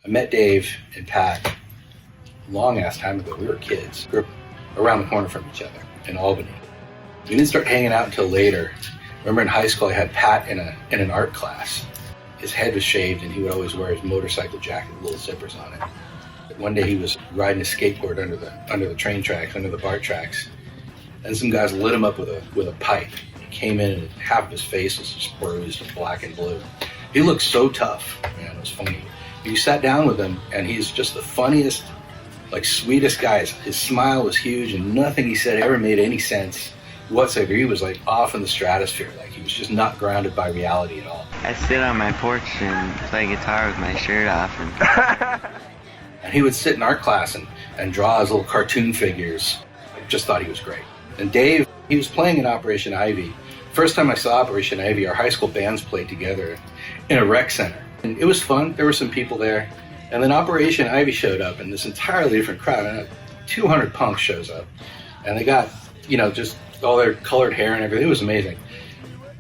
I met Dave and Pat a long ass time ago. We were kids. We were around the corner from each other in Albany. We didn't start hanging out until later. I remember in high school I had Pat in an art class. His head was shaved and he would always wear his motorcycle jacket with little zippers on it. But one day he was riding his skateboard under the train tracks, under the BART tracks, and some guys lit him up with a pipe. He came in and half of his face was just bruised and black and blue. He looked so tough, man, it was funny. You sat down with him and he's just the funniest, like sweetest guy. His smile was huge and nothing he said ever made any sense whatsoever. He was like off in the stratosphere, like he was just not grounded by reality at all. I sit on my porch and play guitar with my shirt off. And he would sit in art class and draw his little cartoon figures. I just thought he was great. And Dave, he was playing in Operation Ivy. First time I saw Operation Ivy, our high school bands played together in a rec center. And it was fun. There were some people there. And then Operation Ivy showed up and this entirely different crowd. And 200 punks shows up. And they got, just all their colored hair and everything. It was amazing.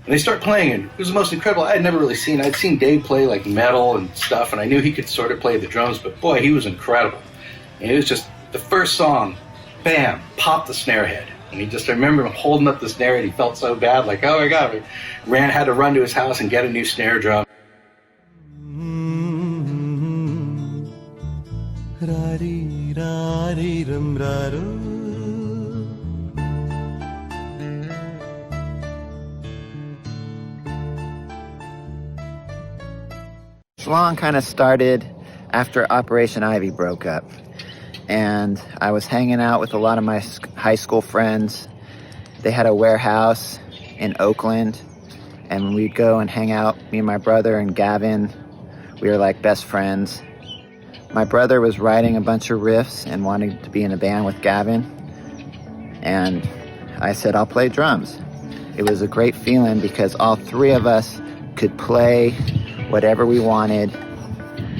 And they start playing and it was the most incredible. I had never really seen. I'd seen Dave play like metal and stuff and I knew he could sort of play the drums, but boy, he was incredible. And it was just the first song, bam, popped the snare head. And I remember him holding up the snare head. He felt so bad, like, oh my God. Had to run to his house and get a new snare drum. Schlong kind of started after Operation Ivy broke up. And I was hanging out with a lot of my high school friends. They had a warehouse in Oakland. And we'd go and hang out, me and my brother and Gavin. We were like best friends. My brother was writing a bunch of riffs and wanted to be in a band with Gavin. And I said, I'll play drums. It was a great feeling because all three of us could play whatever we wanted.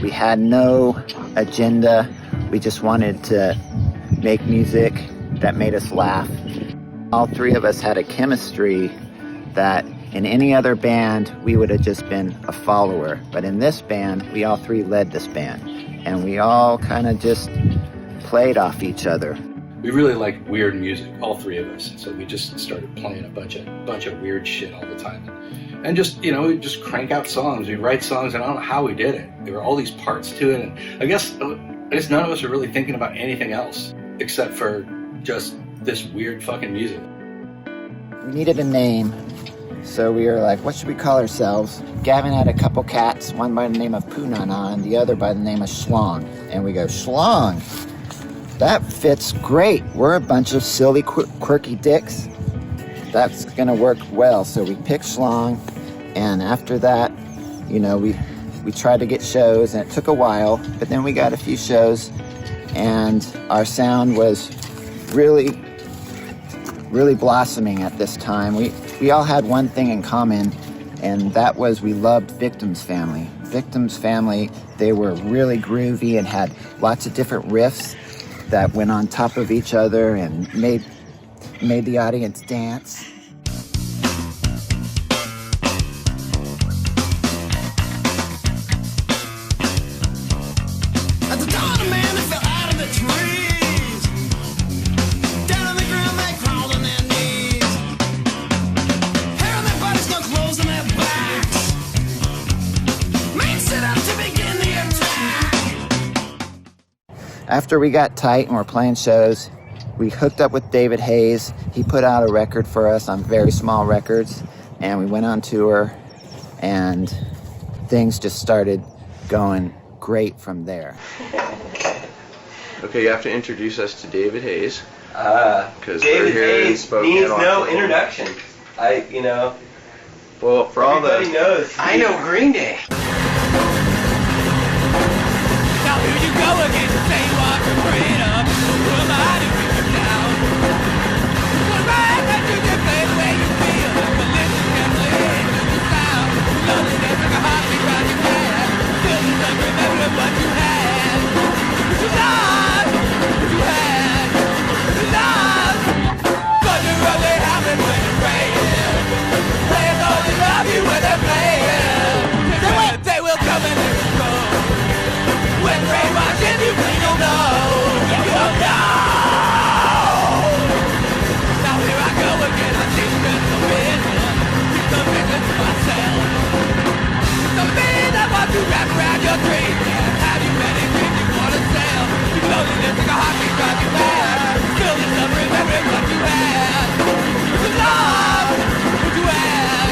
We had no agenda. We just wanted to make music that made us laugh. All three of us had a chemistry that in any other band, we would have just been a follower. But in this band, we all three led this band. And we all kind of just played off each other. We really liked weird music, all three of us. So we just started playing a bunch of weird shit all the time. And just, we'd just crank out songs. We'd write songs, and I don't know how we did it. There were all these parts to it. And I guess none of us are really thinking about anything else except for just this weird fucking music. We needed a name. So we were like, what should we call ourselves? Gavin had a couple cats, one by the name of Poonana and the other by the name of Schlong. And we go, Schlong, that fits great. We're a bunch of silly, quirky dicks. That's gonna work well. So we picked Schlong, and after that, we tried to get shows, and it took a while, but then we got a few shows, and our sound was really blossoming at this time. We all had one thing in common, and that was we loved Victim's Family. Victim's Family, they were really groovy and had lots of different riffs that went on top of each other and made the audience dance. After we got tight and were playing shows, we hooked up with David Hayes. He put out a record for us on Very Small Records, and we went on tour, and things just started going great from there. Okay, you have to introduce us to David Hayes. Because David Hayes needs no introduction. Well, for all the... Everybody knows. I know Green Day. Now here you go again, say what you're afraid of. Who am I to bring you down? Go right back to the place where you feel like a listen carefully to the sound. Loneliness like a heartbeat round your head. Still you don't remember what you had. What you lost, what you had, what you lost. Thunder only happens when it's raining. Players only love you when they're playing. They will come and they will go. When rain watching you, we don't know. You don't know. Now here I go again. I think there's no vision. Keep the vision to myself. The man that wants to wrap around your dream. And have you many dreams you want to sell? You loneliness like a heartbeat drive you mad. Still the stuff remembering what you had. What you lost, what you had,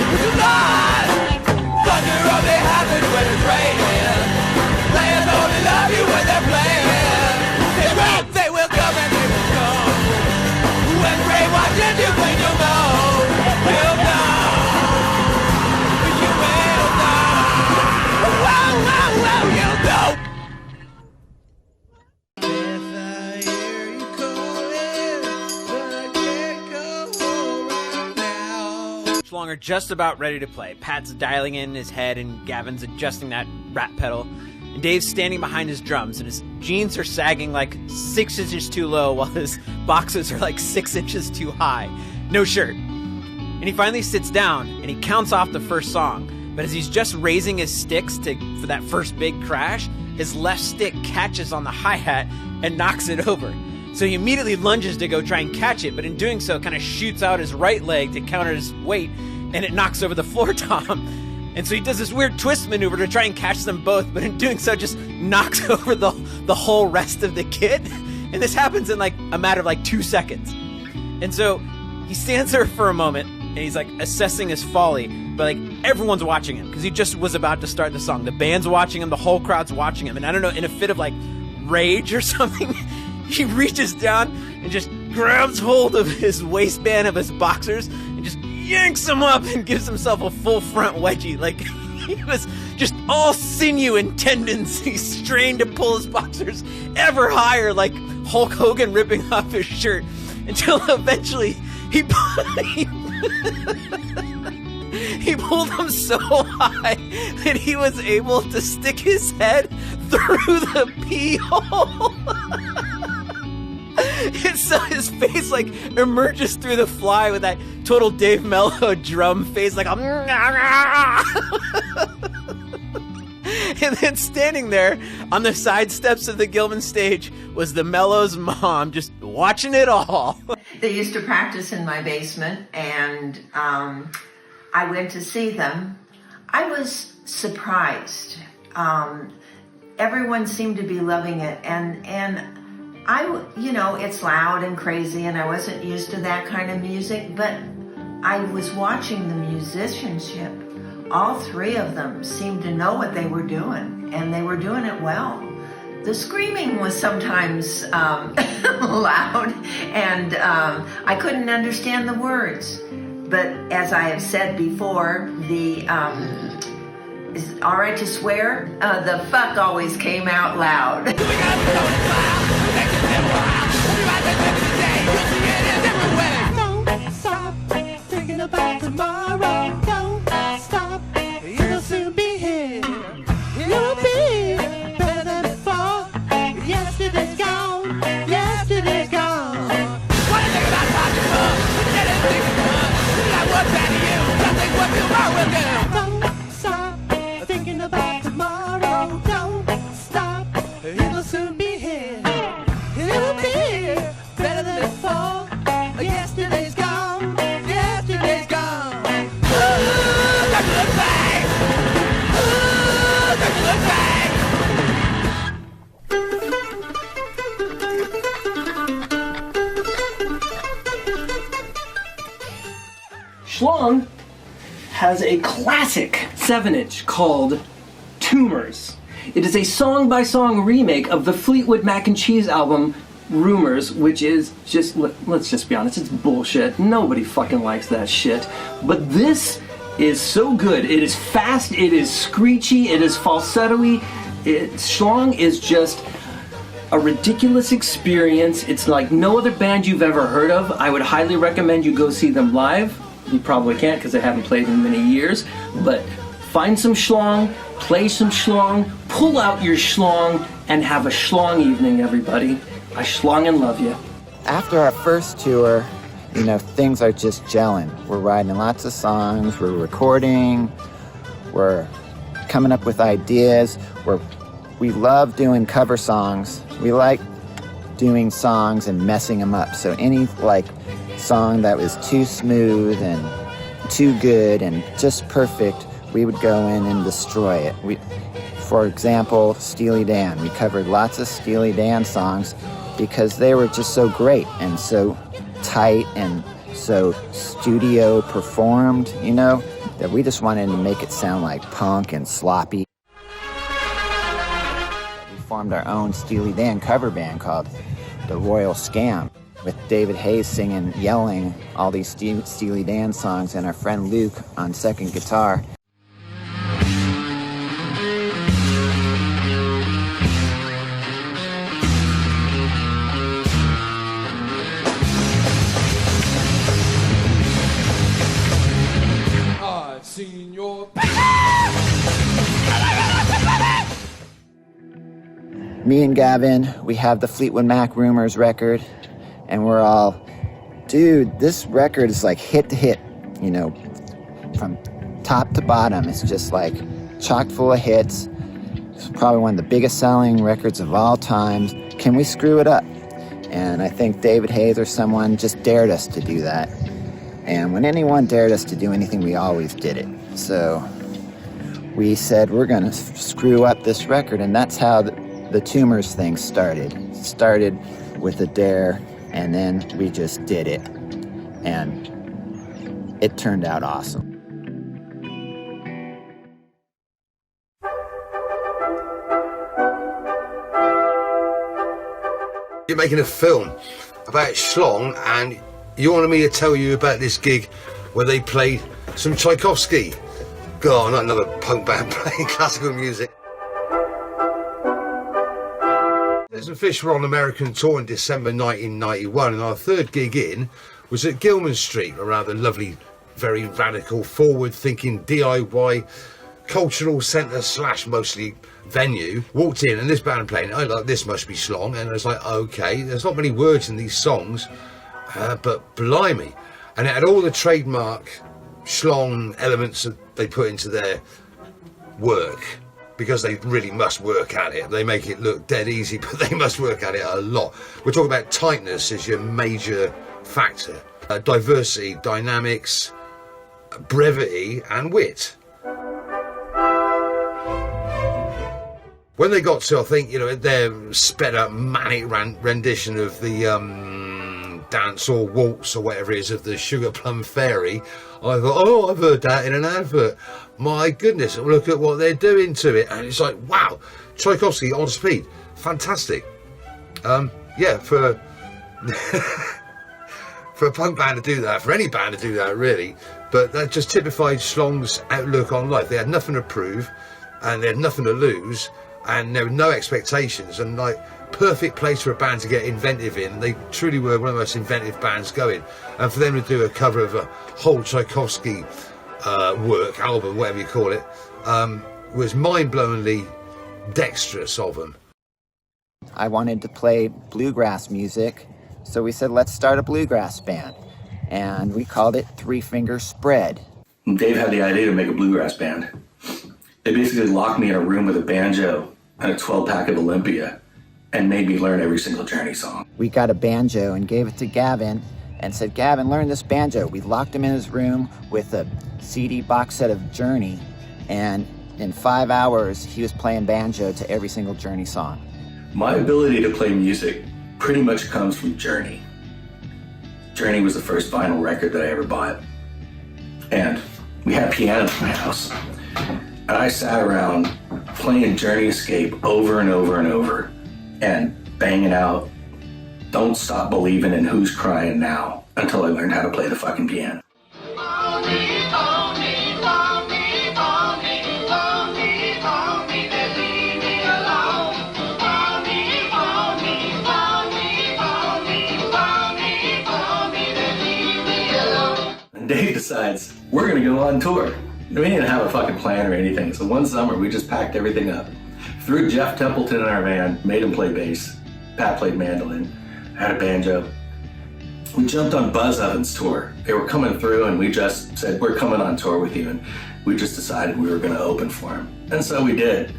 what you lost. Thunder only happens when it's raining. Players only love you when they're playing. They will come and they will go. When rain watches you, when you'll know. You'll know. You will know. Whoa, whoa, whoa, you'll know. If I hear you calling, but I can't go home right now. Schlong are just about ready to play. Pat's dialing in his head and Gavin's adjusting that rat pedal. And Dave's standing behind his drums, and his jeans are sagging like 6 inches too low while his boxers are like 6 inches too high. No shirt. And he finally sits down, and he counts off the first song. But as he's just raising his sticks for that first big crash, his left stick catches on the hi-hat and knocks it over. So he immediately lunges to go try and catch it, but in doing so kind of shoots out his right leg to counter his weight, and it knocks over the floor tom. And so he does this weird twist maneuver to try and catch them both, but in doing so just knocks over the whole rest of the kit. And this happens in like a matter of like 2 seconds. And so he stands there for a moment and he's like assessing his folly, but like everyone's watching him because he just was about to start the song. The band's watching him, the whole crowd's watching him. And I don't know, in a fit of like rage or something, he reaches down and just grabs hold of his waistband of his boxers and just yanks him up and gives himself a full front wedgie. Like he was just all sinew and tendons. He strained to pull his boxers ever higher, like Hulk Hogan ripping off his shirt, until eventually he pulled them so high that he was able to stick his head through the pee hole. And so his face like emerges through the fly with that total Dave Mello drum face, like and then standing there on the side steps of the Gilman stage was the Mello's mom, just watching it all. They used to practice in my basement, and I went to see them. I was surprised. Everyone seemed to be loving it, and it's loud and crazy, and I wasn't used to that kind of music, but I was watching the musicianship. All three of them seemed to know what they were doing, and they were doing it well. The screaming was sometimes loud, and I couldn't understand the words. But as I have said before, is it all right to swear? The fuck always came out loud. Don't stop thinking about tomorrow. Don't stop, it'll soon be here. It'll be better than before. Yesterday's gone, yesterday's gone. What do you think about possible? Get it, think about like what's that to you? Something what tomorrow will do. Don't stop thinking about tomorrow. Don't stop, it'll soon be here. It'll be better than before. Yesterday's gone, yesterday's gone. Ooh, don't you look back. Ooh, don't you look back. Schlong has a classic 7-inch called Tumors. It is a song-by-song remake of the Fleetwood Mac and Cheese album, Rumors, which is just, let's just be honest, it's bullshit. Nobody fucking likes that shit. But this is so good. It is fast, it is screechy, it is falsetto-y. Schlong is just a ridiculous experience. It's like no other band you've ever heard of. I would highly recommend you go see them live. You probably can't because they haven't played in many years, but find some Schlong, play some Schlong, pull out your Schlong, and have a Schlong evening, everybody. I Schlong and love you. After our first tour, you know, things are just gelling. We're writing lots of songs, we're recording, we're coming up with ideas. We love doing cover songs. We like doing songs and messing them up. So any like song that was too smooth and too good and just perfect, we would go in and destroy it. For example, Steely Dan. We covered lots of Steely Dan songs because they were just so great and so tight and so studio performed, you know, that we just wanted to make it sound like punk and sloppy. We formed our own Steely Dan cover band called The Royal Scam, with David Hayes singing, yelling all these Steely Dan songs, and our friend Luke on second guitar. I've seen your... Me and Gavin, we have the Fleetwood Mac Rumors record, and we're all, dude, this record is like hit to hit, you know, from top to bottom. It's just like chock full of hits. It's probably one of the biggest selling records of all time. Can we screw it up? And I think David Hayes or someone just dared us to do that. And when anyone dared us to do anything, we always did it. So we said, we're gonna screw up this record, and that's how the Tumors thing started. It started with a dare, and then we just did it. And it turned out awesome. You're making a film about Schlong, and you wanted me to tell you about this gig where they played some Tchaikovsky. God, not another punk band playing classical music. Liz and Fish were on American tour in December 1991, and our third gig in was at Gilman Street, a rather lovely, very radical, forward-thinking DIY cultural centre / mostly venue. Walked in and this band playing, I like, this must be Schlong, and I was like, okay, there's not many words in these songs, but blimey. And it had all the trademark Schlong elements that they put into their work, because they really must work at it. They make it look dead easy, but they must work at it a lot. We're talking about tightness as your major factor. Diversity, dynamics, brevity, and wit. When they got to, I think, you know, their sped up manic rendition of the dance or waltz or whatever it is of the Sugar Plum Fairy, I thought, oh, I've heard that in an advert. My goodness, look at what they're doing to it. And it's like, wow, Tchaikovsky on speed. Fantastic. Yeah, for for a punk band to do that, for any band to do that, really. But that just typified Schlong's outlook on life. They had nothing to prove, and they had nothing to lose, and there were no expectations, and like, perfect place for a band to get inventive in. They truly were one of the most inventive bands going, and for them to do a cover of a whole Tchaikovsky work, album, whatever you call it, was mind-blowingly dexterous of them. I wanted to play bluegrass music, so we said, let's start a bluegrass band, and we called it Three Finger Spread. Dave had the idea to make a bluegrass band. They basically locked me in a room with a banjo and a 12-pack of Olympia and made me learn every single Journey song. We got a banjo and gave it to Gavin and said, Gavin, learn this banjo. We locked him in his room with a CD box set of Journey, and in 5 hours, he was playing banjo to every single Journey song. My ability to play music pretty much comes from Journey. Journey was the first vinyl record that I ever bought. And we had pianos in my house. And I sat around playing Journey Escape over and over and over and banging out Don't Stop Believing in Who's Crying Now until I learned how to play the fucking piano. And Dave decides, we're gonna go on tour. We didn't have a fucking plan or anything, so one summer we just packed everything up. Threw Jeff Templeton in our van, made him play bass. Pat played mandolin, had a banjo. We jumped on Buzz Oven's tour. They were coming through and we just said, we're coming on tour with you. And we just decided we were gonna open for him. And so we did.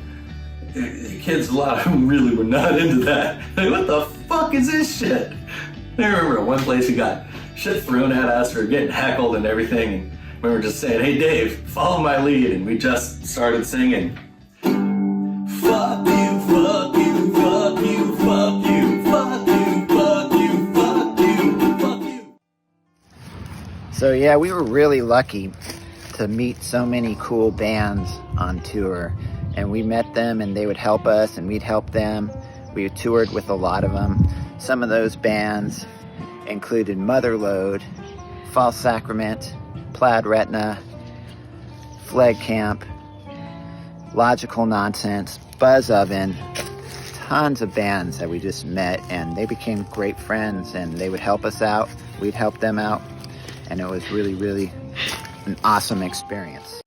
The kids, a lot of them really were not into that. Like, what the fuck is this shit? I remember at one place we got shit thrown at us for getting heckled and everything. And we were just saying, hey Dave, follow my lead. And we just started singing. Fuck you, fuck you, fuck you, fuck you, fuck you, fuck you, fuck you, fuck you. So yeah, we were really lucky to meet so many cool bands on tour. And we met them and they would help us and we'd help them. We toured with a lot of them. Some of those bands included Motherload, False Sacrament, Plaid Retina, Flag Camp, Logical Nonsense, Buzz Oven, tons of bands that we just met, and they became great friends, and they would help us out, we'd help them out, and it was really, really an awesome experience.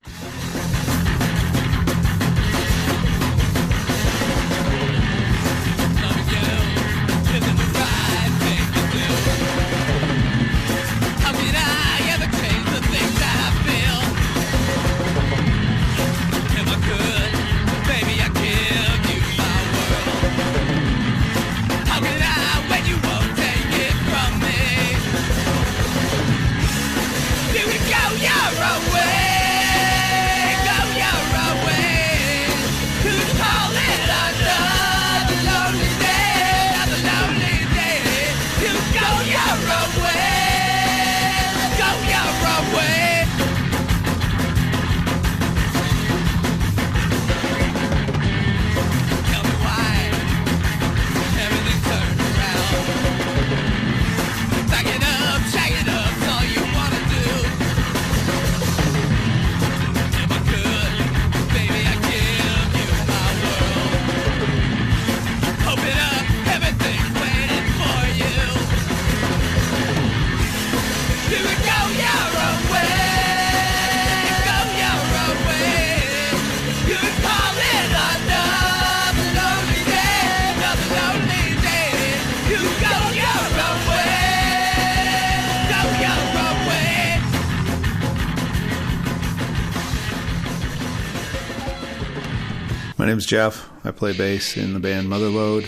My name's Jeff. I play bass in the band Motherload.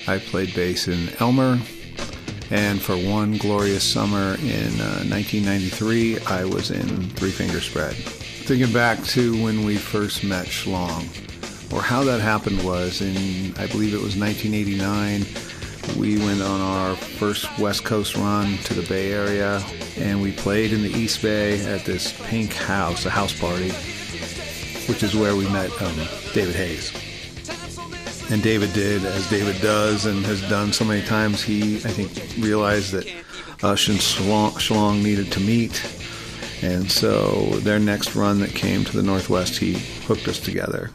I played bass in Elmer. And for one glorious summer in 1993, I was in Three Finger Spread. Thinking back to when we first met Schlong, or how that happened was in, I believe it was 1989, we went on our first West Coast run to the Bay Area, and we played in the East Bay at this pink house, a house party, which is where we met David Hayes. And David did, as David does and has done so many times, he, I think, realized that Ush and Schlong needed to meet. And so their next run that came to the Northwest, he hooked us together.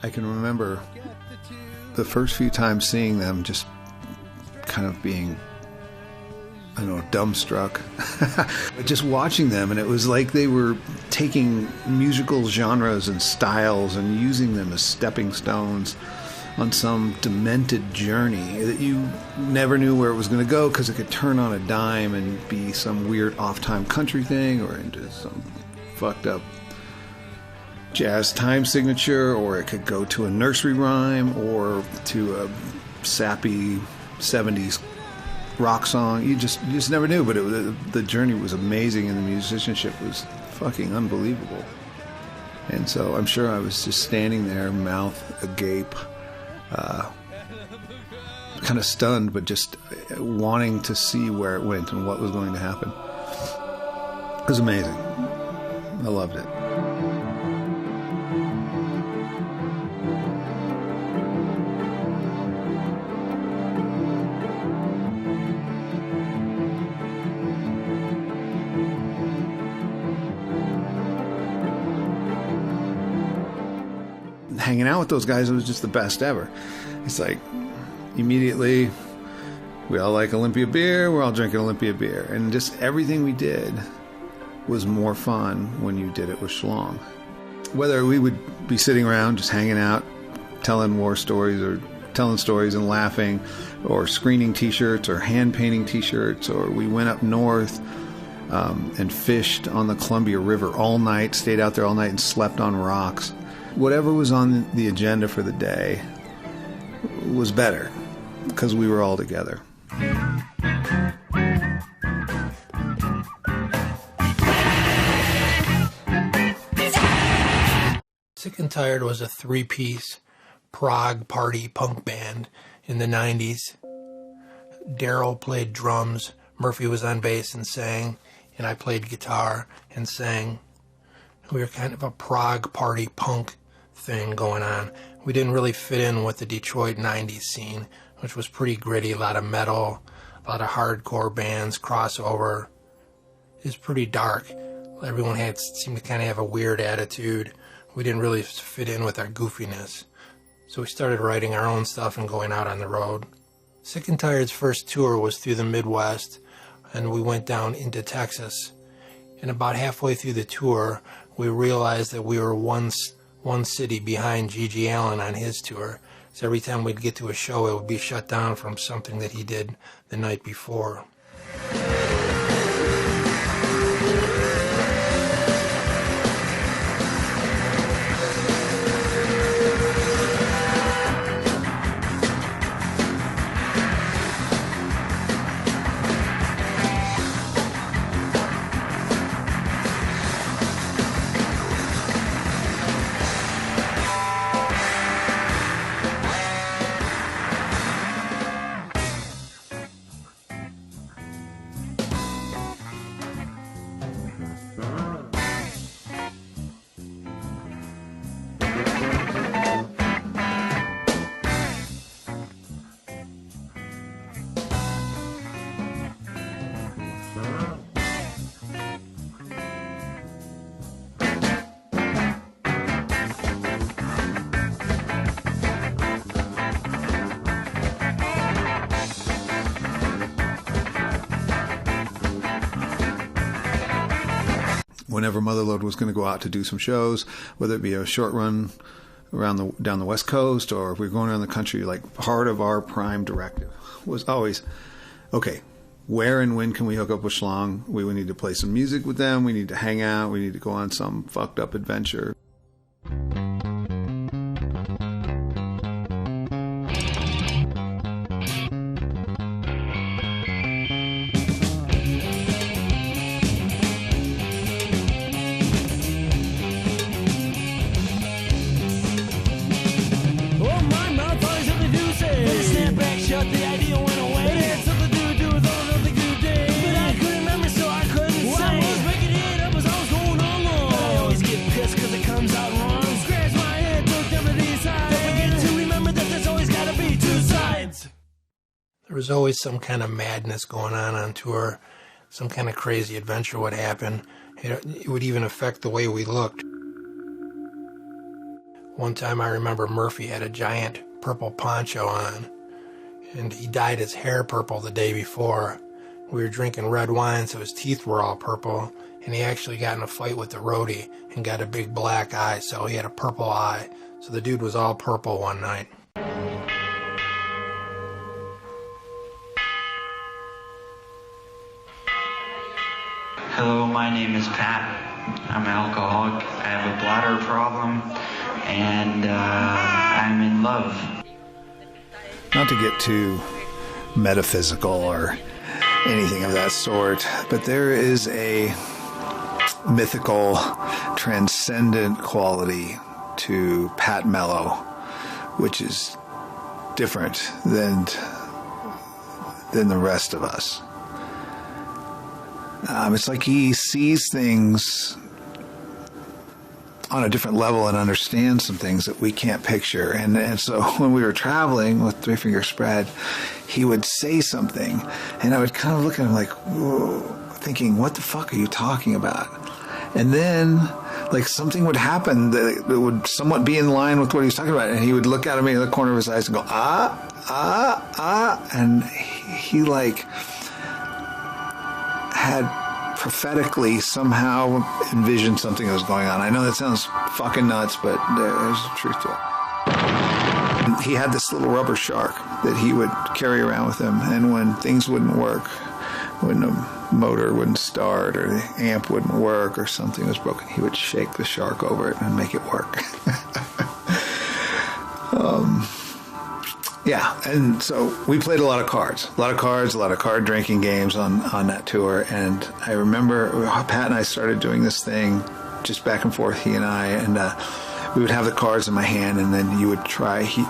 I can remember the first few times seeing them just kind of being, I don't know, dumbstruck. Just watching them, and it was like they were taking musical genres and styles and using them as stepping stones on some demented journey that you never knew where it was going to go, because it could turn on a dime and be some weird off-time country thing, or into some fucked up jazz time signature, or it could go to a nursery rhyme or to a sappy 70s rock song. You just never knew, but the journey was amazing, and the musicianship was fucking unbelievable. And so I'm sure I was just standing there, mouth agape, kind of stunned, but just wanting to see where it went and what was going to happen. It was amazing. I loved it. Hanging out with those guys, it was just the best ever. It's like, immediately, we all like Olympia beer, we're all drinking Olympia beer. And just everything we did was more fun when you did it with Schlong. Whether we would be sitting around just hanging out, telling war stories or telling stories and laughing, or screening t-shirts or hand painting t-shirts, or we went up north and fished on the Columbia River all night, stayed out there all night and slept on rocks. Whatever was on the agenda for the day was better because we were all together. Sick and Tired was a three-piece prog party punk band in the 90s. Daryl played drums, Murphy was on bass and sang, and I played guitar and sang. We were kind of a prog party punk thing going on. We didn't really fit in with the Detroit 90s scene, which was pretty gritty, a lot of metal, a lot of hardcore bands, crossover. It was pretty dark. Everyone seemed to kind of have a weird attitude. We didn't really fit in with our goofiness. So we started writing our own stuff and going out on the road. Sick and Tired's first tour was through the Midwest, and we went down into Texas. And about halfway through the tour, we realized that we were one city behind G.G. Allen on his tour. So every time we'd get to a show, it would be shut down from something that he did the night before. Whenever Motherlode was going to go out to do some shows, whether it be a short run down the West Coast, or if we were going around the country, like part of our prime directive was always, okay, where and when can we hook up with Schlong? We would need to play some music with them. We need to hang out. We need to go on some fucked up adventure. There was always some kind of madness going on tour. Some kind of crazy adventure would happen. It would even affect the way we looked. One time I remember Murphy had a giant purple poncho on, and he dyed his hair purple the day before. We were drinking red wine, so his teeth were all purple, and he actually got in a fight with the roadie and got a big black eye, so he had a purple eye. So the dude was all purple one night. Hello, my name is Pat. I'm an alcoholic. I have a bladder problem, and I'm in love. Not to get too metaphysical or anything of that sort, but there is a mythical, transcendent quality to Pat Mello, which is different than than the rest of us. It's like he sees things on a different level and understands some things that we can't picture. And so when we were traveling with Three Finger Spread, he would say something, and I would kind of look at him like, whoa, thinking, what the fuck are you talking about? And then, like, something would happen that would somewhat be in line with what he was talking about, and he would look at me in the corner of his eyes and go, and he like, had prophetically somehow envisioned something that was going on. I know that sounds fucking nuts, but there's a truth to it. He had this little rubber shark that he would carry around with him, and when things wouldn't work, when the motor wouldn't start or the amp wouldn't work or something was broken, he would shake the shark over it and make it work. Yeah, and so we played a lot of cards, a lot of card drinking games on that tour. And I remember Pat and I started doing this thing just back and forth, he and I, and we would have the cards in my hand, and then you would try, he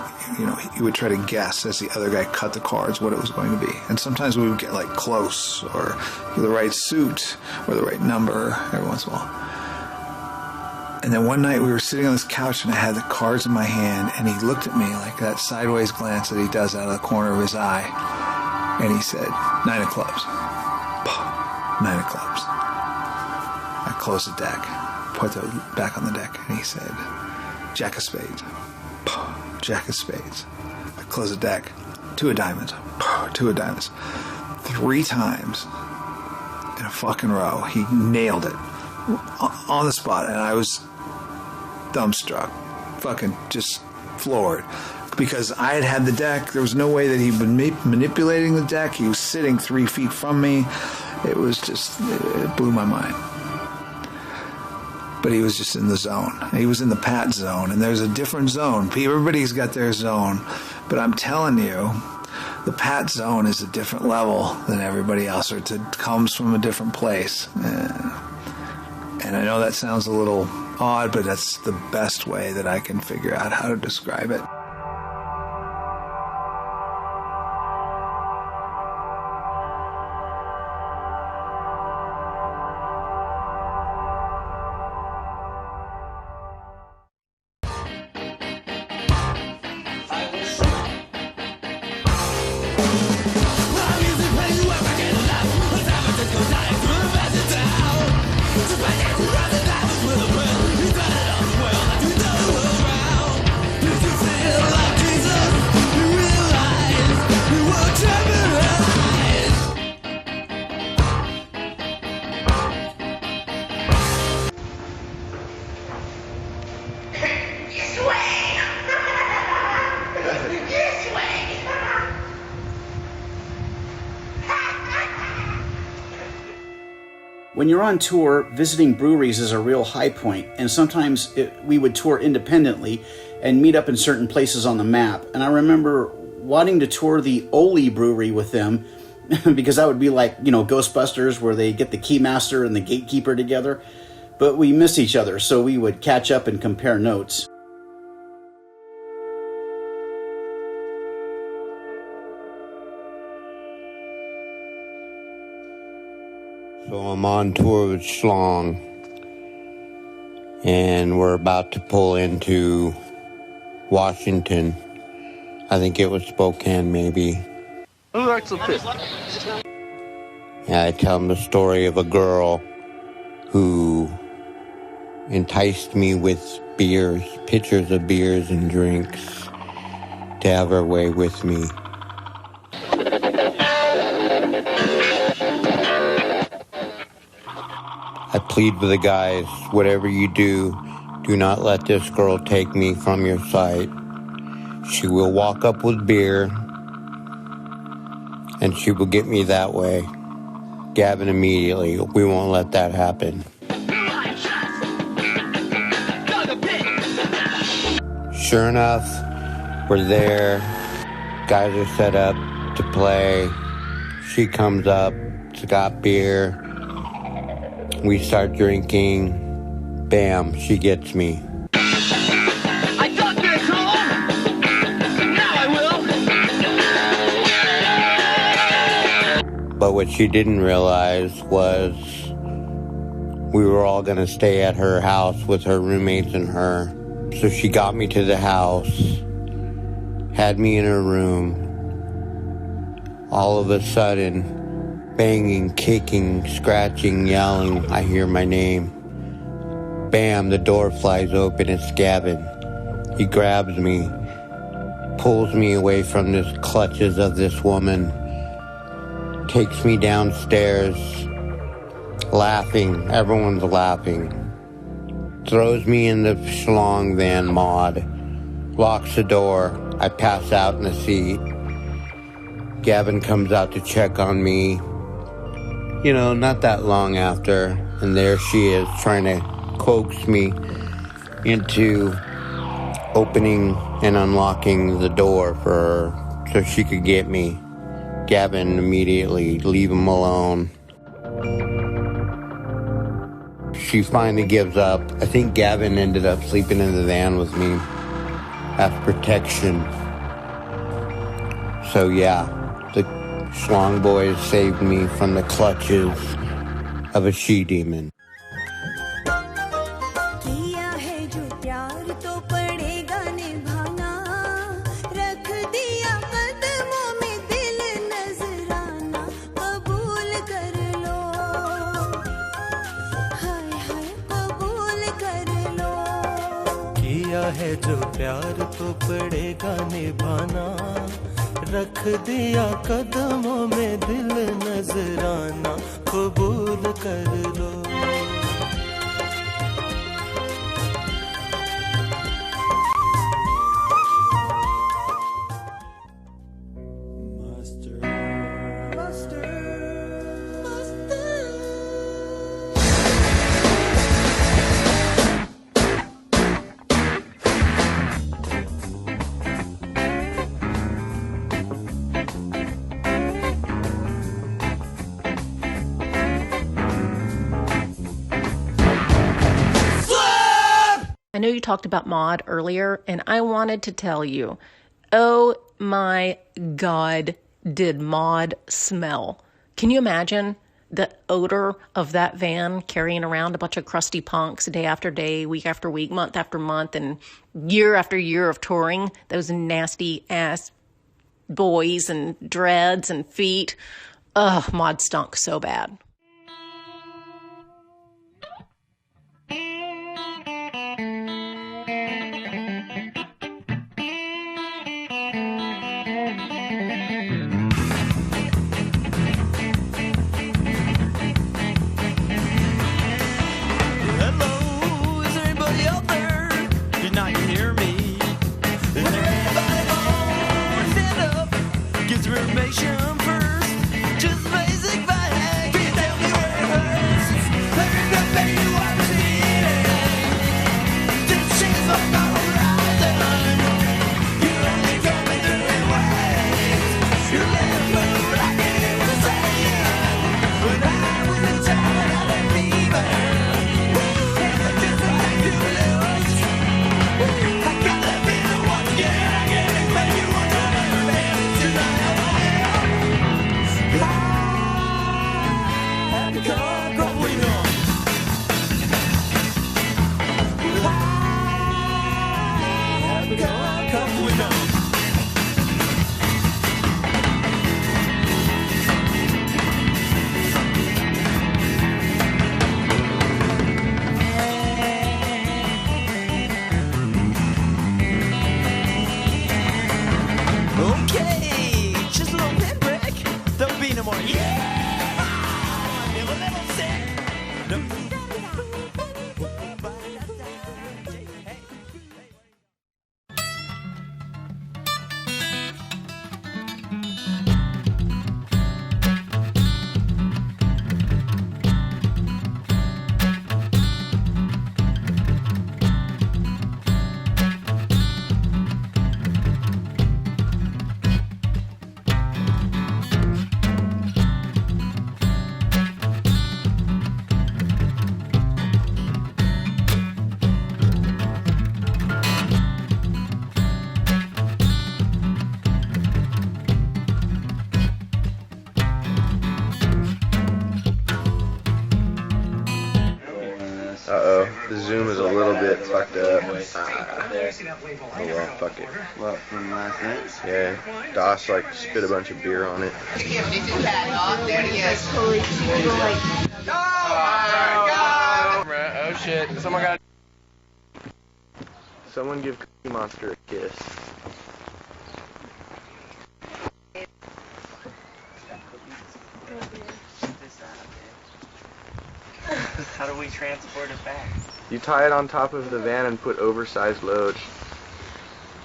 would try to guess as the other guy cut the cards what it was going to be. And sometimes we would get like close, or the right suit or the right number every once in a while. And then one night we were sitting on this couch and I had the cards in my hand, and he looked at me like that sideways glance that he does out of the corner of his eye. And he said, 9 of clubs. 9 of clubs. I closed the deck, put it back on the deck, and he said, Jack of spades. Jack of spades. I closed the deck, 2 of diamonds. 2 of diamonds. 3 times in a fucking row. He nailed it on the spot, and I was dumbstruck, fucking just floored, because I had the deck. There was no way that he'd been manipulating the deck. He was sitting 3 feet from me. It was just, it blew my mind. But he was just in the zone. He was in the Pat zone, and there's a different zone. Everybody's got their zone, but I'm telling you, the Pat zone is a different level than everybody else, or it comes from a different place. And I know that sounds a little odd, but that's the best way that I can figure out how to describe it. When you're on tour, visiting breweries is a real high point, and sometimes we would tour independently and meet up in certain places on the map. And I remember wanting to tour the Oli Brewery with them because that would be like, you know, Ghostbusters, where they get the keymaster and the gatekeeper together. But we missed each other, so we would catch up and compare notes. So I'm on tour with Schlong, and we're about to pull into Washington. I think it was Spokane, maybe. Who likes the piss? Yeah, I tell them the story of a girl who enticed me with beers, pitchers of beers and drinks, to have her way with me. I plead with the guys, whatever you do, do not let this girl take me from your sight. She will walk up with beer, and she will get me that way. Gavin, immediately. We won't let that happen. Sure enough, we're there. Guys are set up to play. She comes up, she's got beer. We start drinking. Bam, she gets me. I got this home! Now I will! But what she didn't realize was we were all going to stay at her house with her roommates and her. So she got me to the house, had me in her room. All of a sudden, banging, kicking, scratching, yelling, I hear my name. Bam, the door flies open, it's Gavin. He grabs me, pulls me away from the clutches of this woman, takes me downstairs, laughing, everyone's laughing, throws me in the Schlong van mod, locks the door, I pass out in the seat. Gavin comes out to check on me, you know, not that long after, and there she is trying to coax me into opening and unlocking the door for her so she could get me. Gavin immediately, leave him alone. She finally gives up. I think Gavin ended up sleeping in the van with me as protection. So yeah, the Schlong boys saved me from the clutches of a she-demon. है जो प्यार तो पड़ेगा निभाना रख दिया कदमों में दिल नजराना कबूल कर लो I know you talked about Maud earlier, and I wanted to tell you, oh my God, did Maud smell. Can you imagine the odor of that van carrying around a bunch of crusty punks day after day, week after week, month after month, and year after year of touring? Those nasty ass boys and dreads and feet. Ugh, Maud stunk so bad. The zoom is a little bit fucked up. Oh well, fuck it. What, from last night? Yeah, Doss like spit a bunch of beer on it. There he is. Oh shit, Someone give Cookie Monster a kiss. How do we transport it back? You tie it on top of the van and put oversized load.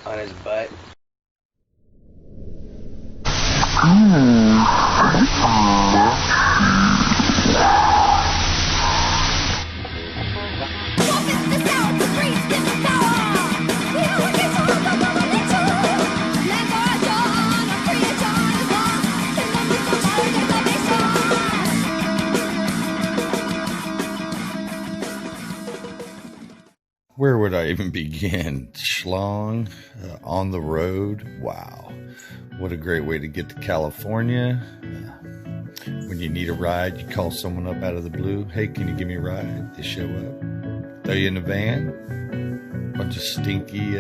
On his butt. Where would I even begin? Schlong, on the road. Wow. What a great way to get to California. When you need a ride, you call someone up out of the blue. Hey, can you give me a ride? They show up. Throw you in the van. Bunch of stinky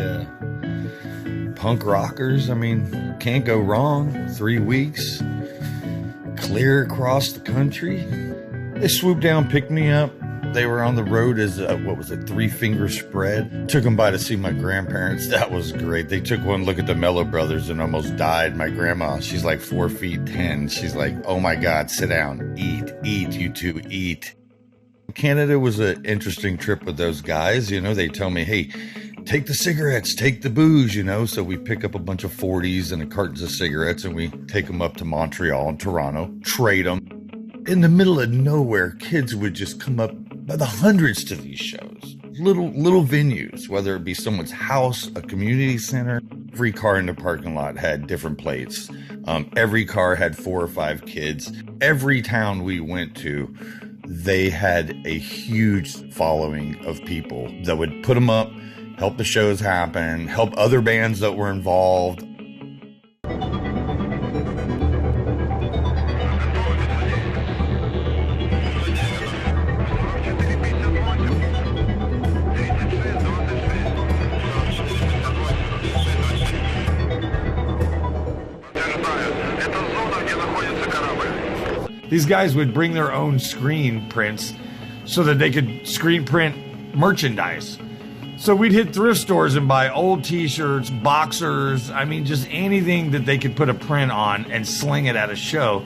punk rockers. I mean, can't go wrong. 3 weeks. Clear across the country. They swooped down, picked me up. They were on the road as a, 3-finger spread. Took them by to see my grandparents. That was great. They took one look at the Mello brothers and almost died. My grandma, she's like 4'10". She's like, oh my God, sit down, eat, you two, eat. Canada was an interesting trip with those guys. You know, they tell me, hey, take the cigarettes, take the booze, you know. So we pick up a bunch of 40s and cartons of cigarettes and we take them up to Montreal and Toronto, trade them. In the middle of nowhere, kids would just come up by the hundreds to these shows. Little venues, whether it be someone's house, a community center. Every car in the parking lot had different plates. Every car had 4 or 5 kids. Every town we went to, they had a huge following of people that would put them up, help the shows happen, help other bands that were involved. These guys would bring their own screen prints so that they could screen print merchandise. So we'd hit thrift stores and buy old t-shirts, boxers, I mean, just anything that they could put a print on and sling it at a show.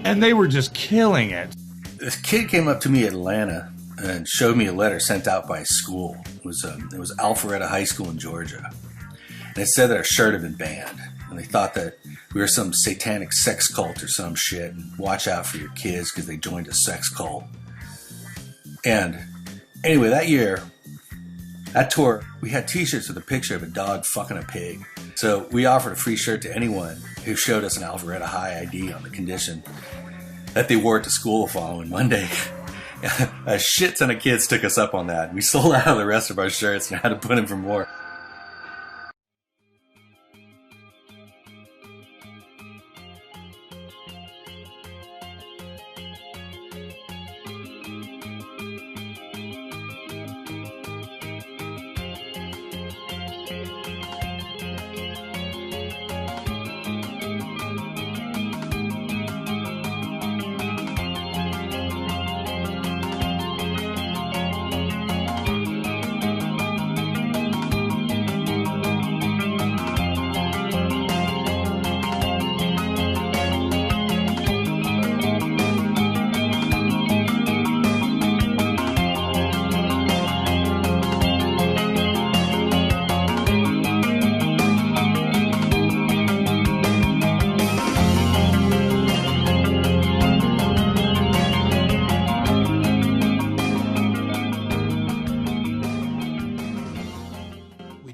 And they were just killing it. This kid came up to me in Atlanta and showed me a letter sent out by a school. It was Alpharetta High School in Georgia. And it said that our shirt had been banned. And they thought that we were some satanic sex cult or some shit. And watch out for your kids because they joined a sex cult. And anyway, that year, that tour, we had t-shirts with a picture of a dog fucking a pig. So we offered a free shirt to anyone who showed us an Alpharetta High ID on the condition that they wore it to school the following Monday. A shit ton of kids took us up on that. We sold out of the rest of our shirts and had to put in for more.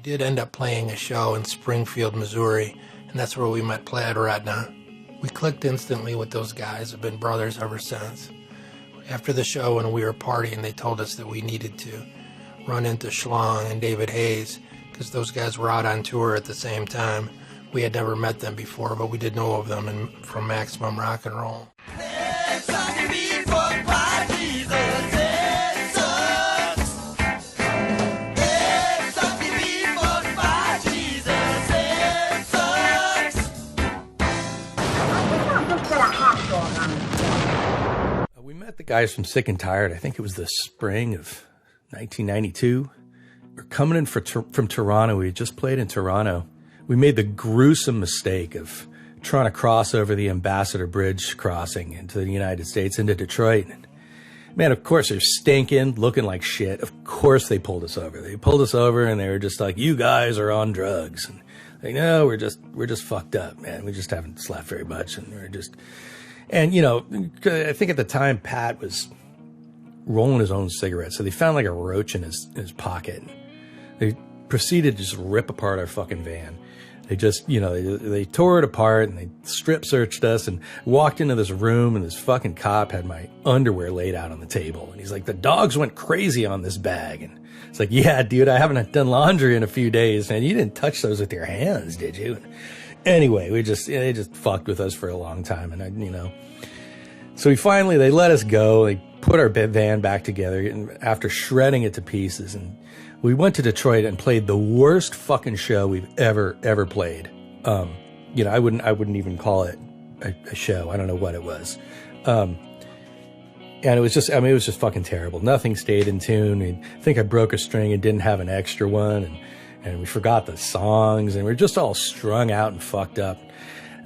Did end up playing a show in Springfield, Missouri, and that's where we met Plaid Ratna. We clicked instantly with those guys, have been brothers ever since. After the show, when we were partying, they told us that we needed to run into Schlong and David Hayes because those guys were out on tour at the same time. We had never met them before, but we did know of them from Maximum Rock and Roll. guys from Sick and Tired. I think it was the spring of 1992. We're coming in from Toronto. We had just played in Toronto. We made the gruesome mistake of trying to cross over the Ambassador Bridge crossing into the United States, into Detroit. Man, of course, they're stinking, looking like shit. Of course they pulled us over. They pulled us over and they were just like, you guys are on drugs. And like, no, we're just fucked up, man. We just haven't slept very much. And and, you know, I think at the time Pat was rolling his own cigarette. So they found like a roach in his pocket. They proceeded to just rip apart our fucking van. They just, you know, they tore it apart and they strip searched us and walked into this room, and this fucking cop had my underwear laid out on the table. And he's like, the dogs went crazy on this bag. And it's like, yeah, dude, I haven't done laundry in a few days, man. You didn't touch those with your hands, did you? Anyway, they just fucked with us for a long time. And you know, so they let us go. They put our van back together and after shredding it to pieces, and we went to Detroit and played the worst fucking show we've ever played. You know, I wouldn't even call it a show. I don't know what it was. And it was just, I mean, it was just fucking terrible. Nothing stayed in tune. I think I broke a string and didn't have an extra one. And we forgot the songs, and we're just all strung out and fucked up.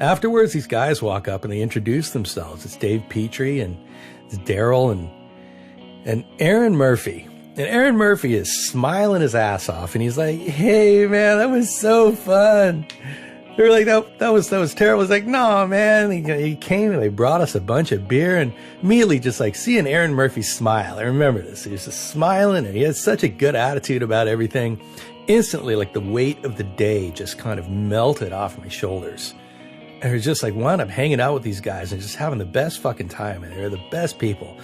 Afterwards, these guys walk up and they introduce themselves. It's Dave Petrie and it's Daryl and Aaron Murphy. And Aaron Murphy is smiling his ass off, and he's like, hey, man, that was so fun. They were like, that was terrible. It's like, no, man. He came and they brought us a bunch of beer, and immediately just like seeing Aaron Murphy smile. I remember this. He was just smiling, and he had such a good attitude about everything. Instantly, like the weight of the day just kind of melted off my shoulders. And it was just like, wound up hanging out with these guys and just having the best fucking time. And they're the best people.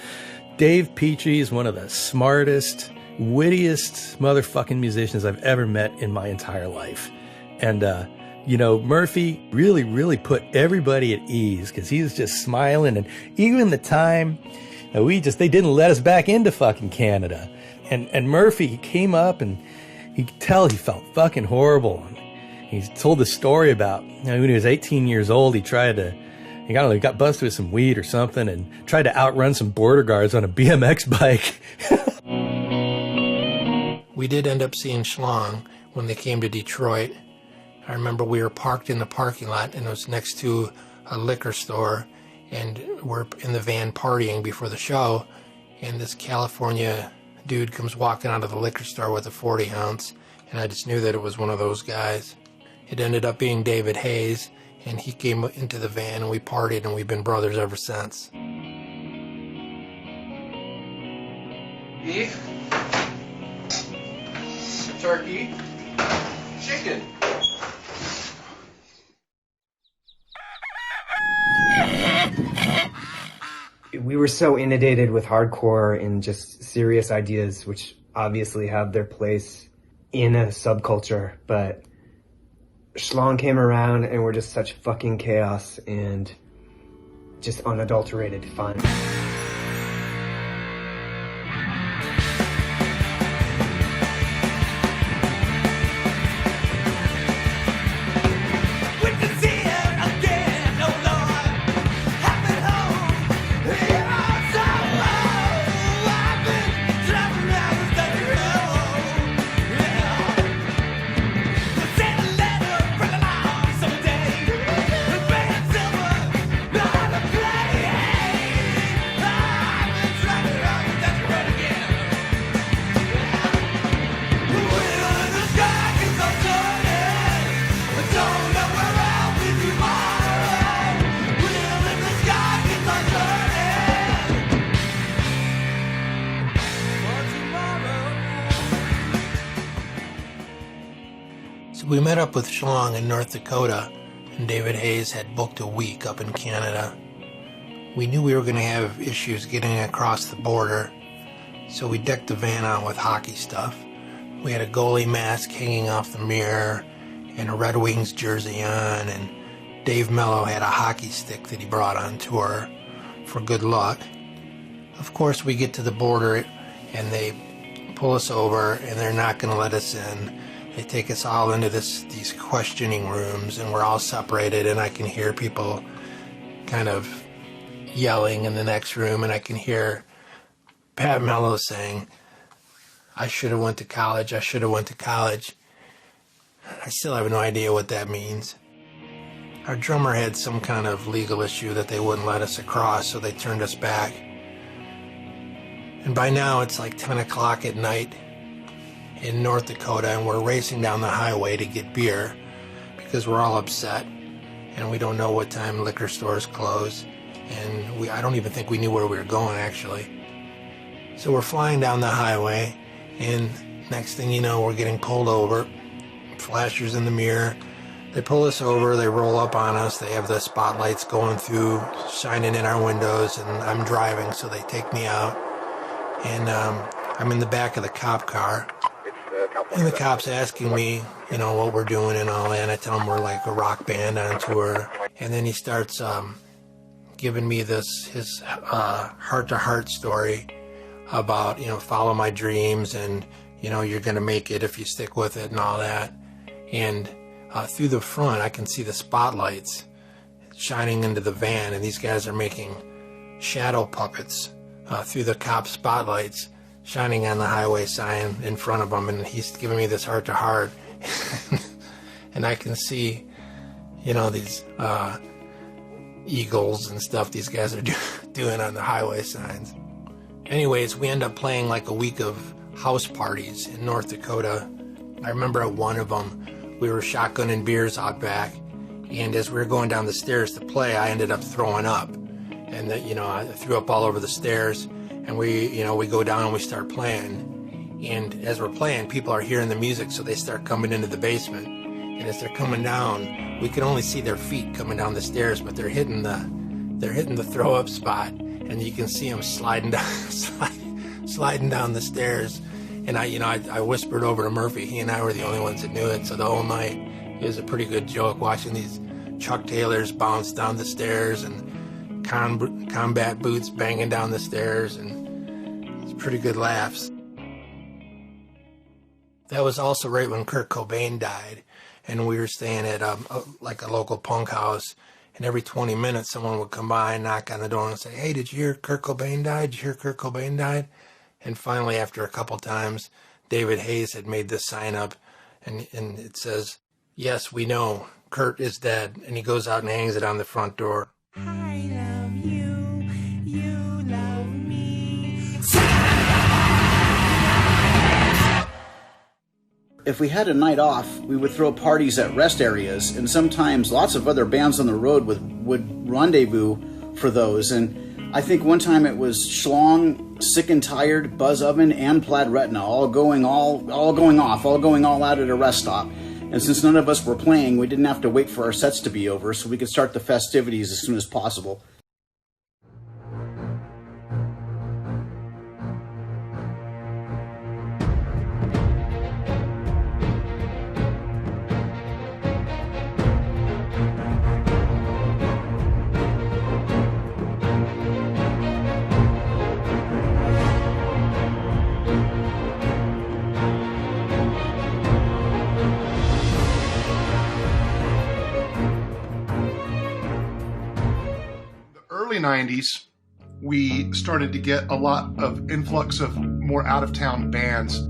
Dave Petrie is one of the smartest, wittiest motherfucking musicians I've ever met in my entire life. And, you know, Murphy really, really put everybody at ease because he was just smiling. And even the time they didn't let us back into fucking Canada. And Murphy came up and he could tell he felt fucking horrible. And he told the story about, you know, when he was 18 years old, he got busted with some weed or something and tried to outrun some border guards on a BMX bike. We did end up seeing Schlong when they came to Detroit. I remember we were parked in the parking lot, and it was next to a liquor store, and we're in the van partying before the show, and this California dude comes walking out of the liquor store with a 40 ounce, and I just knew that it was one of those guys. It ended up being David Hayes, and he came into the van and we partied, and we've been brothers ever since. Beef, turkey, chicken. We were so inundated with hardcore and just serious ideas, which obviously have their place in a subculture, but Schlong came around and we're just such fucking chaos and just unadulterated fun. We met up with Schlong in North Dakota, and David Hayes had booked a week up in Canada. We knew we were going to have issues getting across the border, so we decked the van out with hockey stuff. We had a goalie mask hanging off the mirror and a Red Wings jersey on, and Dave Mello had a hockey stick that he brought on tour for good luck. Of course, we get to the border and they pull us over and they're not going to let us in. They take us all into these questioning rooms, and we're all separated, and I can hear people kind of yelling in the next room, and I can hear Pat Mello saying, I should have went to college, I should have went to college. I still have no idea what that means. Our drummer had some kind of legal issue that they wouldn't let us across, so they turned us back. And by now it's like 10 o'clock at night in North Dakota, and we're racing down the highway to get beer because we're all upset and we don't know what time liquor stores close, and I don't even think we knew where we were going, actually. So we're flying down the highway, and next thing you know, we're getting pulled over. Flashers in the mirror. They pull us over, they roll up on us, they have the spotlights going through, shining in our windows, and I'm driving, so they take me out. And I'm in the back of the cop car, and the cop's asking me, you know, what we're doing and all that, and I tell him we're like a rock band on tour. And then he starts giving me his heart-to-heart story about, you know, follow my dreams, and, you know, you're going to make it if you stick with it and all that. And through the front, I can see the spotlights shining into the van, and these guys are making shadow puppets through the cop spotlights, shining on the highway sign in front of him, and he's giving me this heart-to-heart. And I can see, you know, these eagles and stuff these guys are doing on the highway signs. Anyways, we end up playing like a week of house parties in North Dakota. I remember at one of them, we were shotgunning beers out back, and as we were going down the stairs to play, I ended up throwing up. And, you know, I threw up all over the stairs, and we go down and we start playing. And as we're playing, people are hearing the music, so they start coming into the basement. And as they're coming down, we can only see their feet coming down the stairs, but they're hitting the throw up spot, and you can see them sliding down the stairs. And I whispered over to Murphy. He and I were the only ones that knew it. So the whole night, it was a pretty good joke watching these Chuck Taylors bounce down the stairs and combat boots banging down the stairs, and it's pretty good laughs. That was also right when Kurt Cobain died, and we were staying at like a local punk house, and every 20 minutes someone would come by and knock on the door and say, hey, did you hear Kurt Cobain died? Did you hear Kurt Cobain died? And finally, after a couple times, David Hayes had made this sign up, and it says, yes, we know, Kurt is dead. And he goes out and hangs it on the front door. I love you, you love me. If we had a night off, we would throw parties at rest areas, and sometimes lots of other bands on the road would rendezvous for those. And I think one time it was Schlong, Sick and Tired, Buzz Oven, and Plaid Retina, all going all out at a rest stop. And since none of us were playing, we didn't have to wait for our sets to be over, so we could start the festivities as soon as possible. Early 90s, we started to get a lot of influx of more out-of-town bands.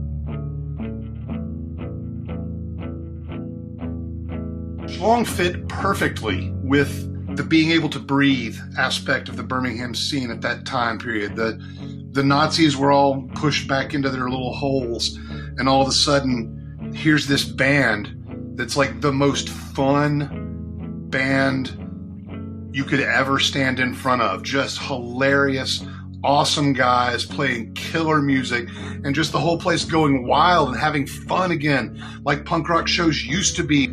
Schlong fit perfectly with the being able to breathe aspect of the Birmingham scene at that time period. The Nazis were all pushed back into their little holes, and all of a sudden, here's this band that's like the most fun band you could ever stand in front of. Just hilarious, awesome guys playing killer music, and just the whole place going wild and having fun again, like punk rock shows used to be.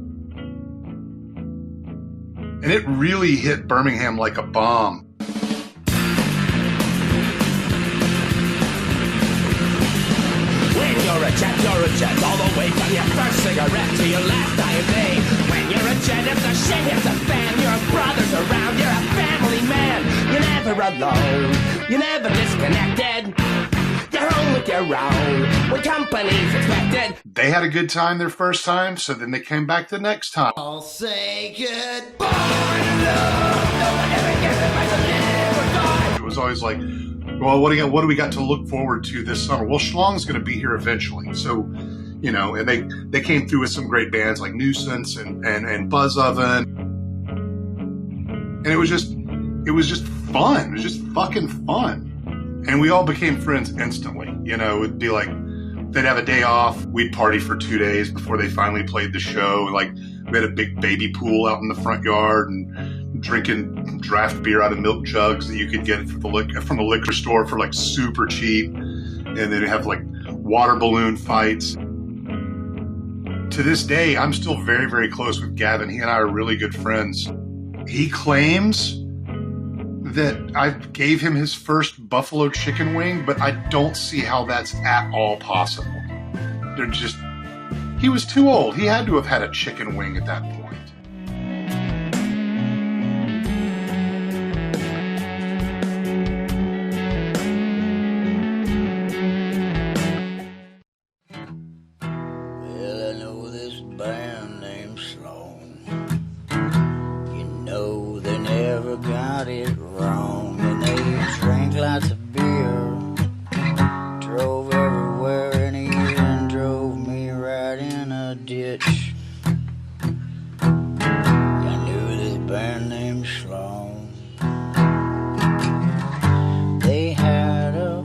And it really hit Birmingham like a bomb. When you're a jet, all the way from your first cigarette to your last dying day. When you're a jet, if the shit hits the fan, your brothers around, you're a family man. You're never alone, you're never disconnected. You're home with your own, when company's expected. They had a good time their first time, so then they came back the next time. I'll say goodbye to love, no one ever gets it by the live or die. It was always like, well, what do we got to look forward to this summer? Well, Schlong's going to be here eventually. So, you know, and they came through with some great bands like Nuisance and Buzz Oven. And it was just fun. It was just fucking fun. And we all became friends instantly. You know, it'd be like, they'd have a day off. We'd party for 2 days before they finally played the show. Like, we had a big baby pool out in the front yard and drinking draft beer out of milk jugs that you could get from the liquor store for like super cheap. And then have like water balloon fights. To this day, I'm still very, very close with Gavin. He and I are really good friends. He claims that I gave him his first buffalo chicken wing, but I don't see how that's at all possible. He was too old. He had to have had a chicken wing at that point. Well, I know this band named Schlong. You know they never got it wrong, and they drank lots of beer, drove everywhere, and even drove me right in a ditch. I knew this band named Schlong. They had a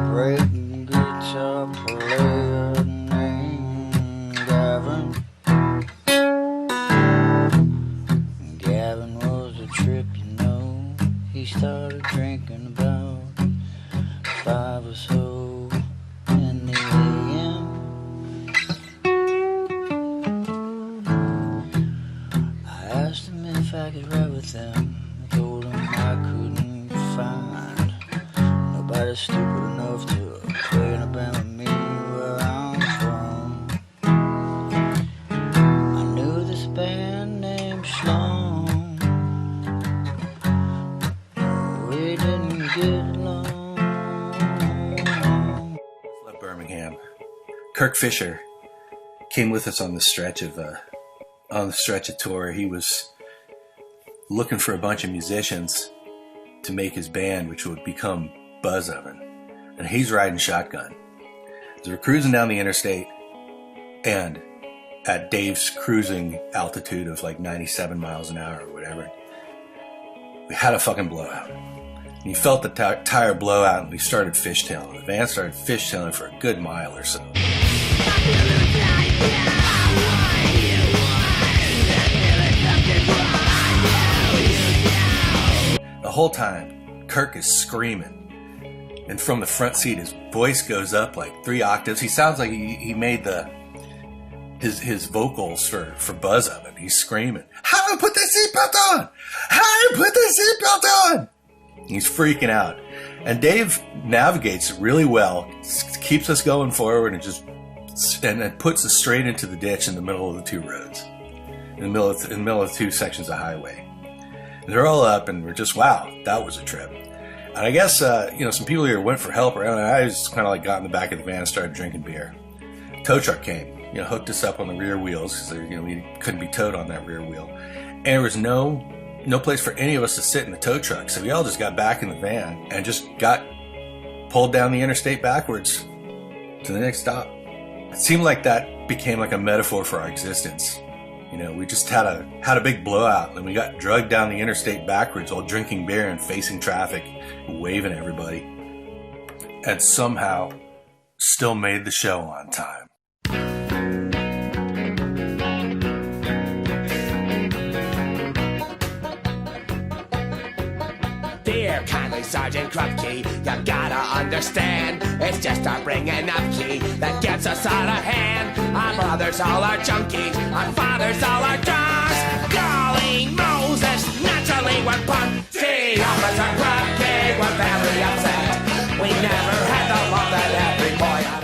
great guitar player named Gavin. Gavin was a trip, you know. He started drinking about 5 or so in the AM. I asked him if I could ride with them. I told him I couldn't find nobody stupid enough to play in a band with me where I'm from. I knew this band named Schlong. We didn't get along. Left Birmingham. Kirk Fisher came with us on the stretch of tour. He was looking for a bunch of musicians to make his band, which would become Buzz Oven. And he's riding shotgun. So we're cruising down the interstate, and at Dave's cruising altitude of like 97 miles an hour or whatever, we had a fucking blowout. And you felt the tire blowout, and we started fishtailing. The van started fishtailing for a good mile or so. The whole time, Kirk is screaming. And from the front seat, his voice goes up like 3 octaves. He sounds like he made his vocals for Buzz Oven. He's screaming, "How do I put this seatbelt on? How do I put this seatbelt on?" He's freaking out. And Dave navigates really well, keeps us going forward, and puts us straight into the ditch in the middle of the 2 roads, in the middle of 2 sections of highway. And they're all up, and we're just, wow, that was a trip. And I guess, some people here went for help, or I just kind of like got in the back of the van and started drinking beer. Tow truck came, hooked us up on the rear wheels, because we couldn't be towed on that rear wheel. And there was no place for any of us to sit in the tow truck, so we all just got back in the van and just got pulled down the interstate backwards to the next stop. It seemed like that became like a metaphor for our existence. We just had a big blowout, and we got drugged down the interstate backwards while drinking beer and facing traffic, waving at everybody, and somehow still made the show on time. Dear kindly Sergeant Krupke, you gotta understand, it's just our bringing up key that gets us out of hand. Our brothers all are junkies, our fathers all are drunks. Golly Moses, naturally we're punchy. Officer Krupke, we're very upset. We never had the love that every boy ought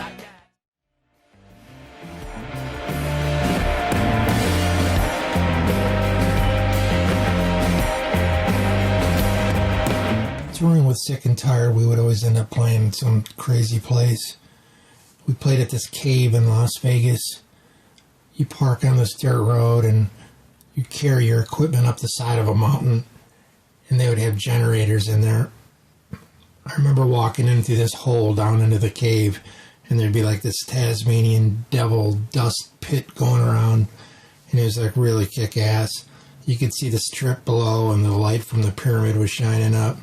to. Touring with Sick and Tired, we would always end up playing some crazy place. We played at this cave in Las Vegas. You park on this dirt road and you carry your equipment up the side of a mountain, and they would have generators in there. I remember walking in through this hole down into the cave, and there'd be like this Tasmanian devil dust pit going around, and it was like really kick-ass. You could see the strip below, and the light from the pyramid was shining up.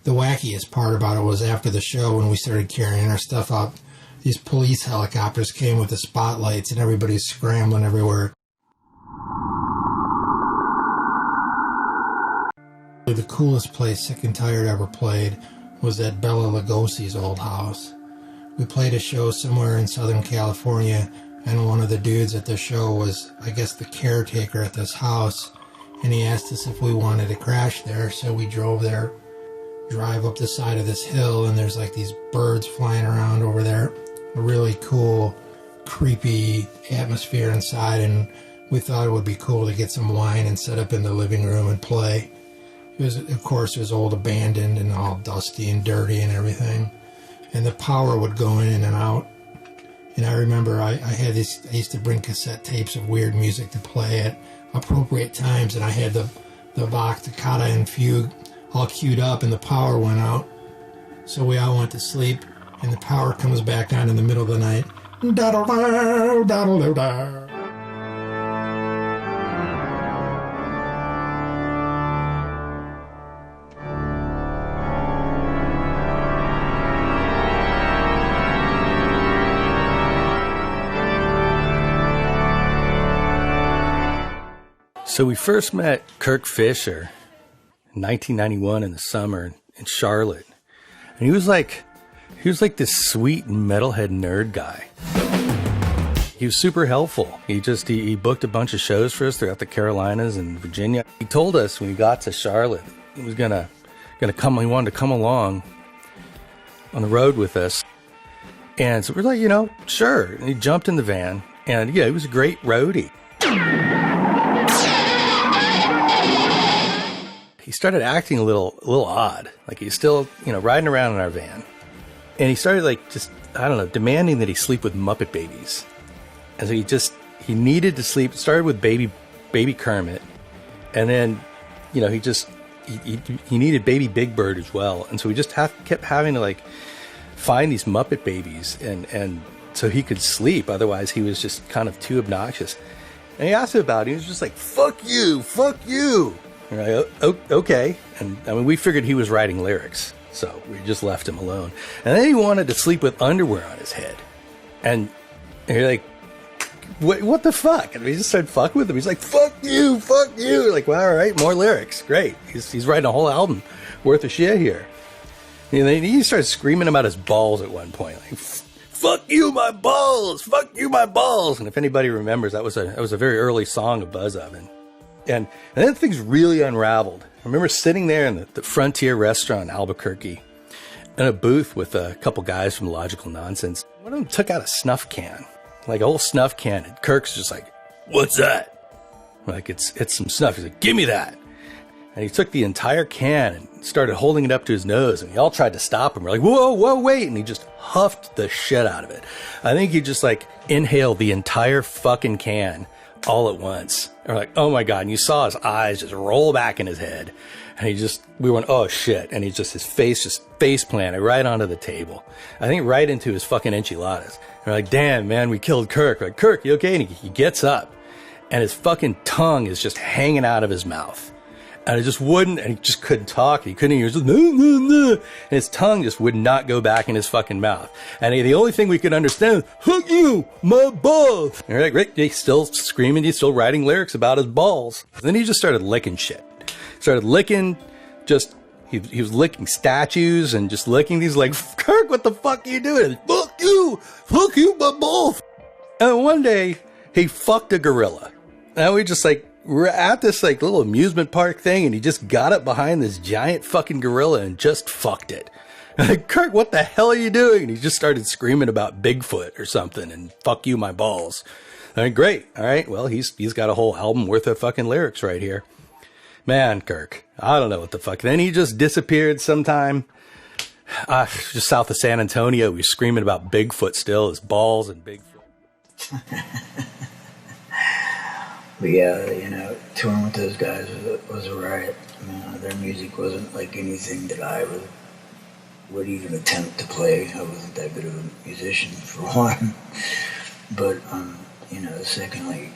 The wackiest part about it was after the show, when we started carrying our stuff up, these police helicopters came with the spotlights, and everybody's scrambling everywhere. The coolest place Sick and Tired ever played was at Bela Lugosi's old house. We played a show somewhere in Southern California, and one of the dudes at the show was, I guess, the caretaker at this house, and he asked us if we wanted to crash there, so we drove there, drive up the side of this hill, and there's like these birds flying around over there. A really cool, creepy atmosphere inside, and we thought it would be cool to get some wine and set up in the living room and play. It was, of course, it was old, abandoned, and all dusty and dirty and everything. And the power would go in and out. And I remember I used to bring cassette tapes of weird music to play at appropriate times, and I had the Bach, Toccata, and Fugue all queued up, and the power went out. So we all went to sleep, and the power comes back on in the middle of the night. So we first met Kirk Fisher in 1991 in the summer in Charlotte. And he was like this sweet metalhead nerd guy. He was super helpful. He booked a bunch of shows for us throughout the Carolinas and Virginia. He told us when we got to Charlotte, he was gonna come. He wanted to come along on the road with us. And so we're like, sure. And he jumped in the van, and he was a great roadie. He started acting a little odd. Like he's still, riding around in our van. And he started demanding that he sleep with Muppet babies. And so he needed to sleep. It started with baby Kermit. And then, he needed baby Big Bird as well. And so we just kept having to find these Muppet babies and so he could sleep. Otherwise he was just kind of too obnoxious. And he asked him about it. He was just like, fuck you. And we're like, okay. And we figured he was writing lyrics, so we just left him alone. And then he wanted to sleep with underwear on his head. And you're like, what the fuck? And we just started fucking with him. He's like, fuck you. We're like, well, all right, more lyrics. Great. He's writing a whole album worth of shit here. And then he started screaming about his balls at one point. Like, fuck you, my balls. And if anybody remembers, that was a very early song of Buzz Oven. And then things really unraveled. I remember sitting there in the Frontier restaurant in Albuquerque in a booth with a couple guys from Logical Nonsense. One of them took out a snuff can, like a whole snuff can. And Kirk's just like, what's that? I'm like, it's some snuff. He's like, give me that. And he took the entire can and started holding it up to his nose. And we all tried to stop him. We're like, whoa, wait. And he just huffed the shit out of it. I think he just inhaled the entire fucking can all at once. We're like, oh my God. And you saw his eyes just roll back in his head. And we went, oh shit. And his face just face planted right onto the table. I think right into his fucking enchiladas. And we're like, damn, man, we killed Kirk. We're like, Kirk, you okay? And he gets up and his fucking tongue is just hanging out of his mouth. And it just wouldn't, and he just couldn't talk. He couldn't, he was just, no. And his tongue just would not go back in his fucking mouth. And the only thing we could understand, fuck you, my balls. And we're like, Rick, he's still screaming, he's still writing lyrics about his balls. And then he just started licking shit. Started licking, he was licking statues and just licking these, like, Kirk, what the fuck are you doing? Fuck you, my balls. And one day, he fucked a gorilla. And we just we're at this little amusement park thing, and he just got up behind this giant fucking gorilla and just fucked it. And like, Kirk, what the hell are you doing? And he just started screaming about Bigfoot or something and fuck you, my balls. I mean, great. All right. Well, he's got a whole album worth of fucking lyrics right here. Man, Kirk, I don't know what the fuck. Then he just disappeared sometime. Just south of San Antonio. We were screaming about Bigfoot still, his balls and Bigfoot. But yeah, touring with those guys was a riot. Their music wasn't like anything that I would would even attempt to play. I wasn't that good of a musician, for one. But, secondly,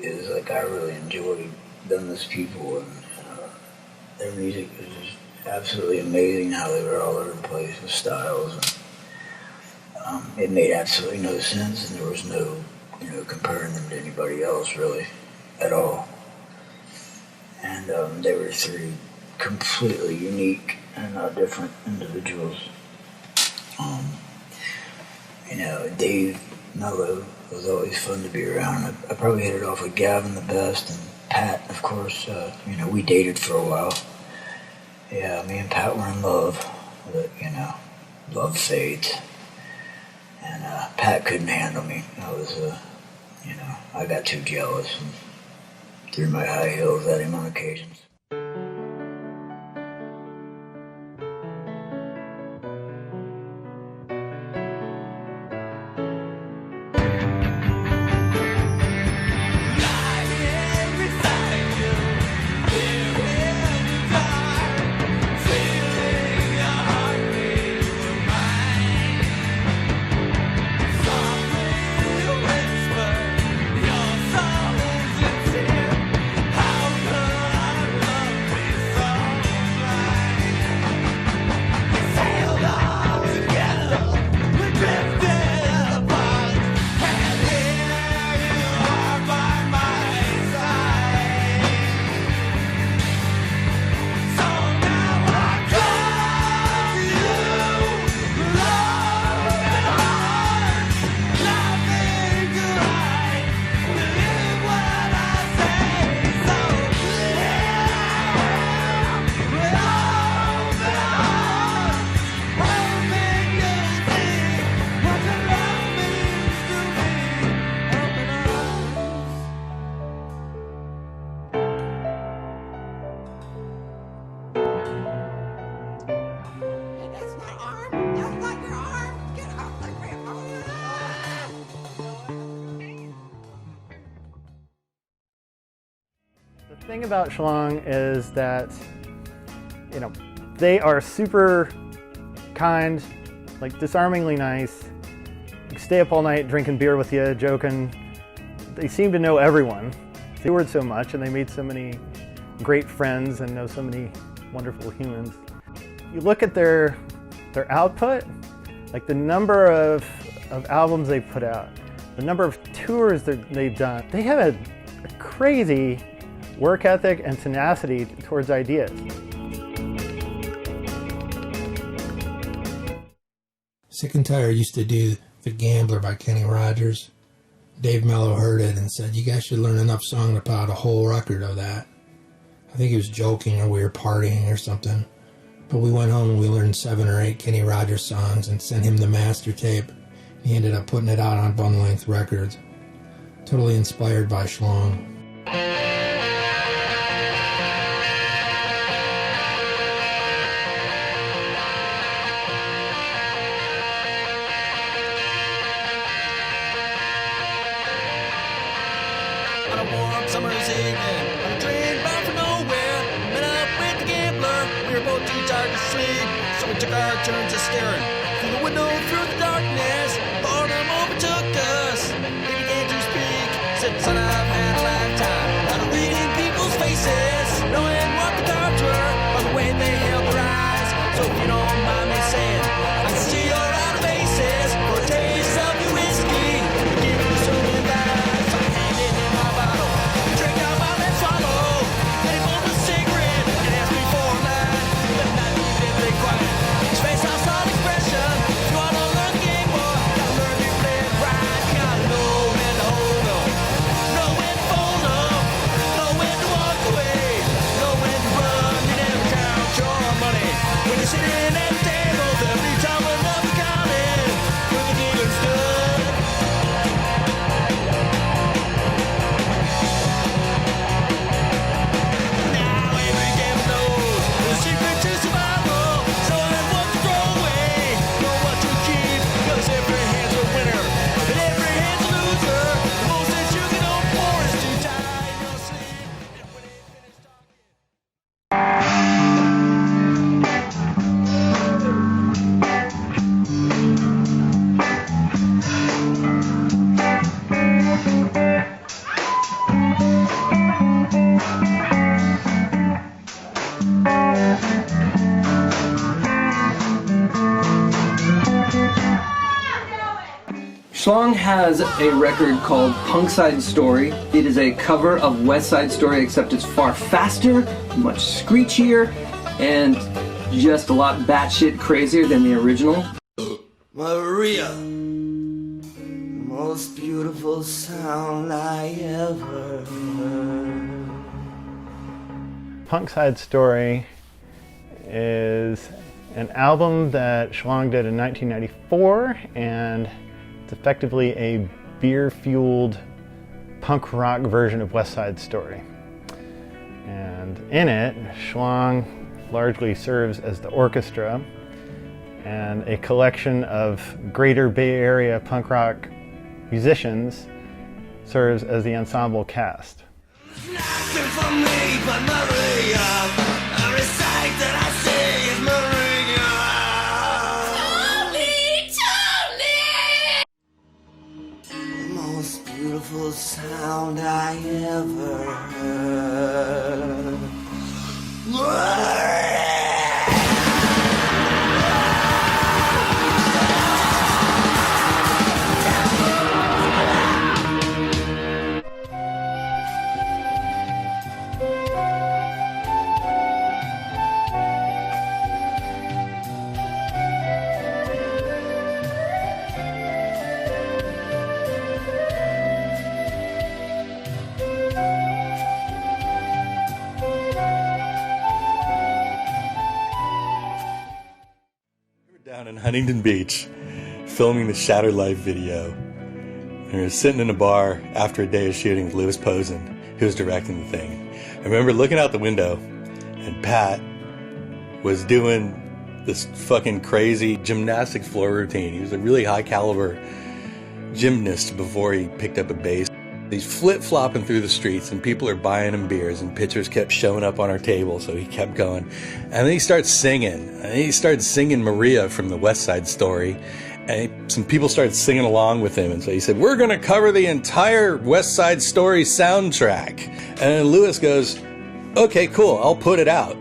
it was like I really enjoyed those people, and their music was just absolutely amazing how they were all over the place with styles. And, it made absolutely no sense, and there was no, comparing them to anybody else, really, at all. And they were three completely unique and different individuals. Dave Mello was always fun to be around. I probably hit it off with Gavin the best, and Pat, of course. We dated for a while. Yeah, me and Pat were in love, but love fades. And Pat couldn't handle me. I was, I got too jealous and threw my high heels at him on occasions. The thing about Schlong is that, they are super kind, like disarmingly nice. You stay up all night drinking beer with you, joking. They seem to know everyone. They toured so much and they made so many great friends and know so many wonderful humans. You look at their output, like the number of albums they put out, the number of tours that they've done. They have a crazy work ethic and tenacity towards ideas. Sick and Tired used to do The Gambler by Kenny Rogers. Dave Mello heard it and said, "You guys should learn enough song to put out a whole record of that." I think he was joking, or we were partying or something. But we went home and we learned 7 or 8 Kenny Rogers songs and sent him the master tape. He ended up putting it out on Bone Length Records. Totally inspired by Schlong. On a warm summer's evening, on a train bound for nowhere, met up with the gambler. We were both too tired to sleep, so we took our turns of staring through the window, through the darkness. Boredom overtook us. He began to speak. Said, "Son, I've had a lifetime out of reading people's faces, knowing what the cards were by the way they held their eyes. So if you don't mind me saying, I can see you're out of bases for a taste of your whiskey. Give you some advice." So I handed him my bottle, drank out my and swallow. Then he pulled a cigarette and asked me for a line. But not even quiet. His face lost all expression. Schlong has a record called Punk Side Story. It is a cover of West Side Story, except it's far faster, much screechier, and just a lot batshit crazier than the original. Maria, most beautiful sound I ever heard. Punk Side Story is an album that Schlong did in 1994, and it's effectively a beer-fueled punk rock version of West Side Story. And in it, Schlong largely serves as the orchestra, and a collection of greater Bay Area punk rock musicians serves as the ensemble cast. Nothing for me but Maria. Every sight that I see is Maria. Tony! The most beautiful sound I ever heard. Down in Huntington Beach, filming the Shattered Life video. And we were sitting in a bar after a day of shooting with Louis Posen, who was directing the thing. I remember looking out the window, and Pat was doing this fucking crazy gymnastic floor routine. He was a really high caliber gymnast before he picked up a bass. He's flip-flopping through the streets, and people are buying him beers, and pitchers kept showing up on our table, so he kept going. And then he starts singing. And he started singing Maria from the West Side Story, and some people started singing along with him. And so he said, "We're going to cover the entire West Side Story soundtrack." And then Louis goes, "Okay, cool, I'll put it out."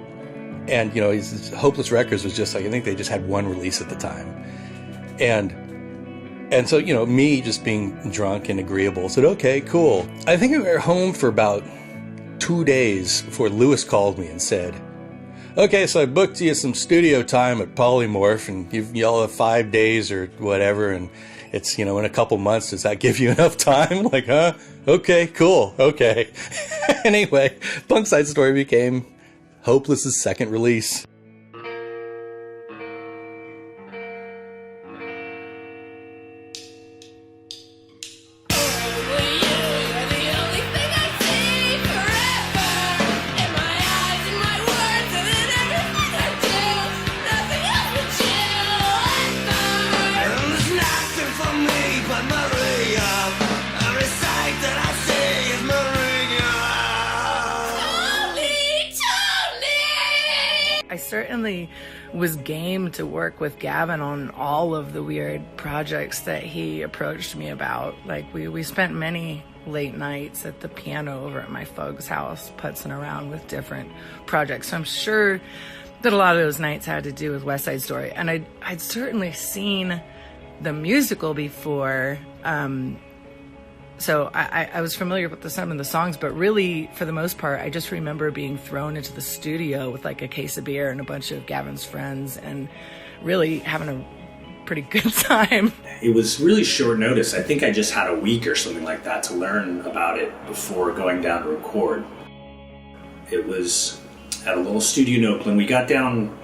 And, you know, Hopeless Records was just like, I think they just had one release at the time. And so, you know, me just being drunk and agreeable said, "Okay, cool." I think we were home for about 2 days before Louis called me and said, "Okay, so I booked you some studio time at Polymorph, and y'all have 5 days or whatever, and it's, you know, in a couple months. Does that give you enough time?" Like, huh? Okay, cool, okay. Anyway, Punk Side Story became Hopeless's second release. I certainly was game to work with Gavin on all of the weird projects that he approached me about. Like, we spent many late nights at the piano over at my folks' house putzing around with different projects. So I'm sure that a lot of those nights had to do with West Side Story. And I'd certainly seen the musical before, so I was familiar with some of the songs, but really, for the most part, I just remember being thrown into the studio with like a case of beer and a bunch of Gavin's friends and really having a pretty good time. It was really short notice. I think I just had a week or something like that to learn about it before going down to record. It was at a little studio in Oakland. We got down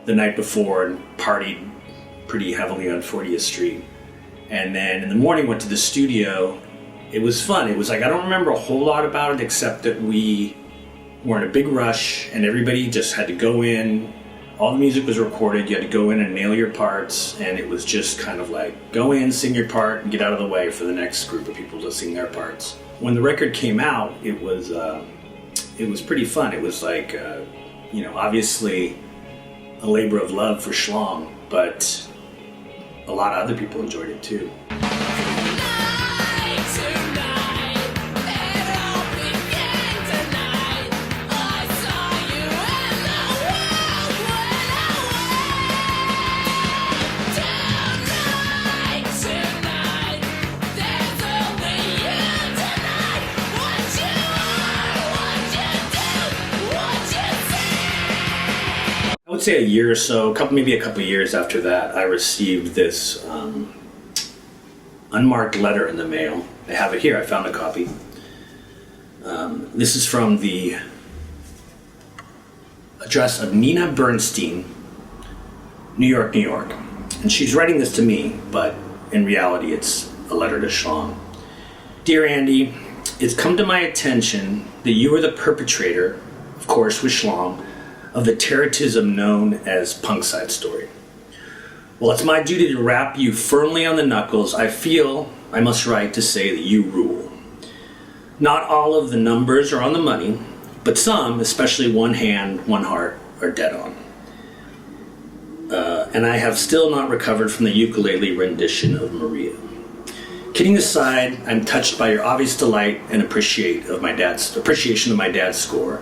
the night before and partied pretty heavily on 40th Street. And then in the morning went to the studio. It was fun. It was like, I don't remember a whole lot about it except that we were in a big rush and everybody just had to go in. All the music was recorded. You had to go in and nail your parts, and it was just kind of like, go in, sing your part, and get out of the way for the next group of people to sing their parts. When the record came out, it was pretty fun. It was like, you know, obviously a labor of love for Schlong, but a lot of other people enjoyed it too. say a year or so, maybe a couple of years after that, I received this unmarked letter in the mail. I have it here. I found a copy. This is from the address of Nina Bernstein, New York, New York. And she's writing this to me, but in reality, it's a letter to Schlong. Dear Andy, it's come to my attention that you are the perpetrator, of course with Schlong, of the terrorism known as Punk Side Story. Well, it's my duty to wrap you firmly on the knuckles. I feel I must write to say that you rule. Not all of the numbers are on the money, but some, especially One Hand, One Heart, are dead on. And I have still not recovered from the ukulele rendition of Maria. Kidding aside, I'm touched by your obvious delight and appreciation of my dad's score.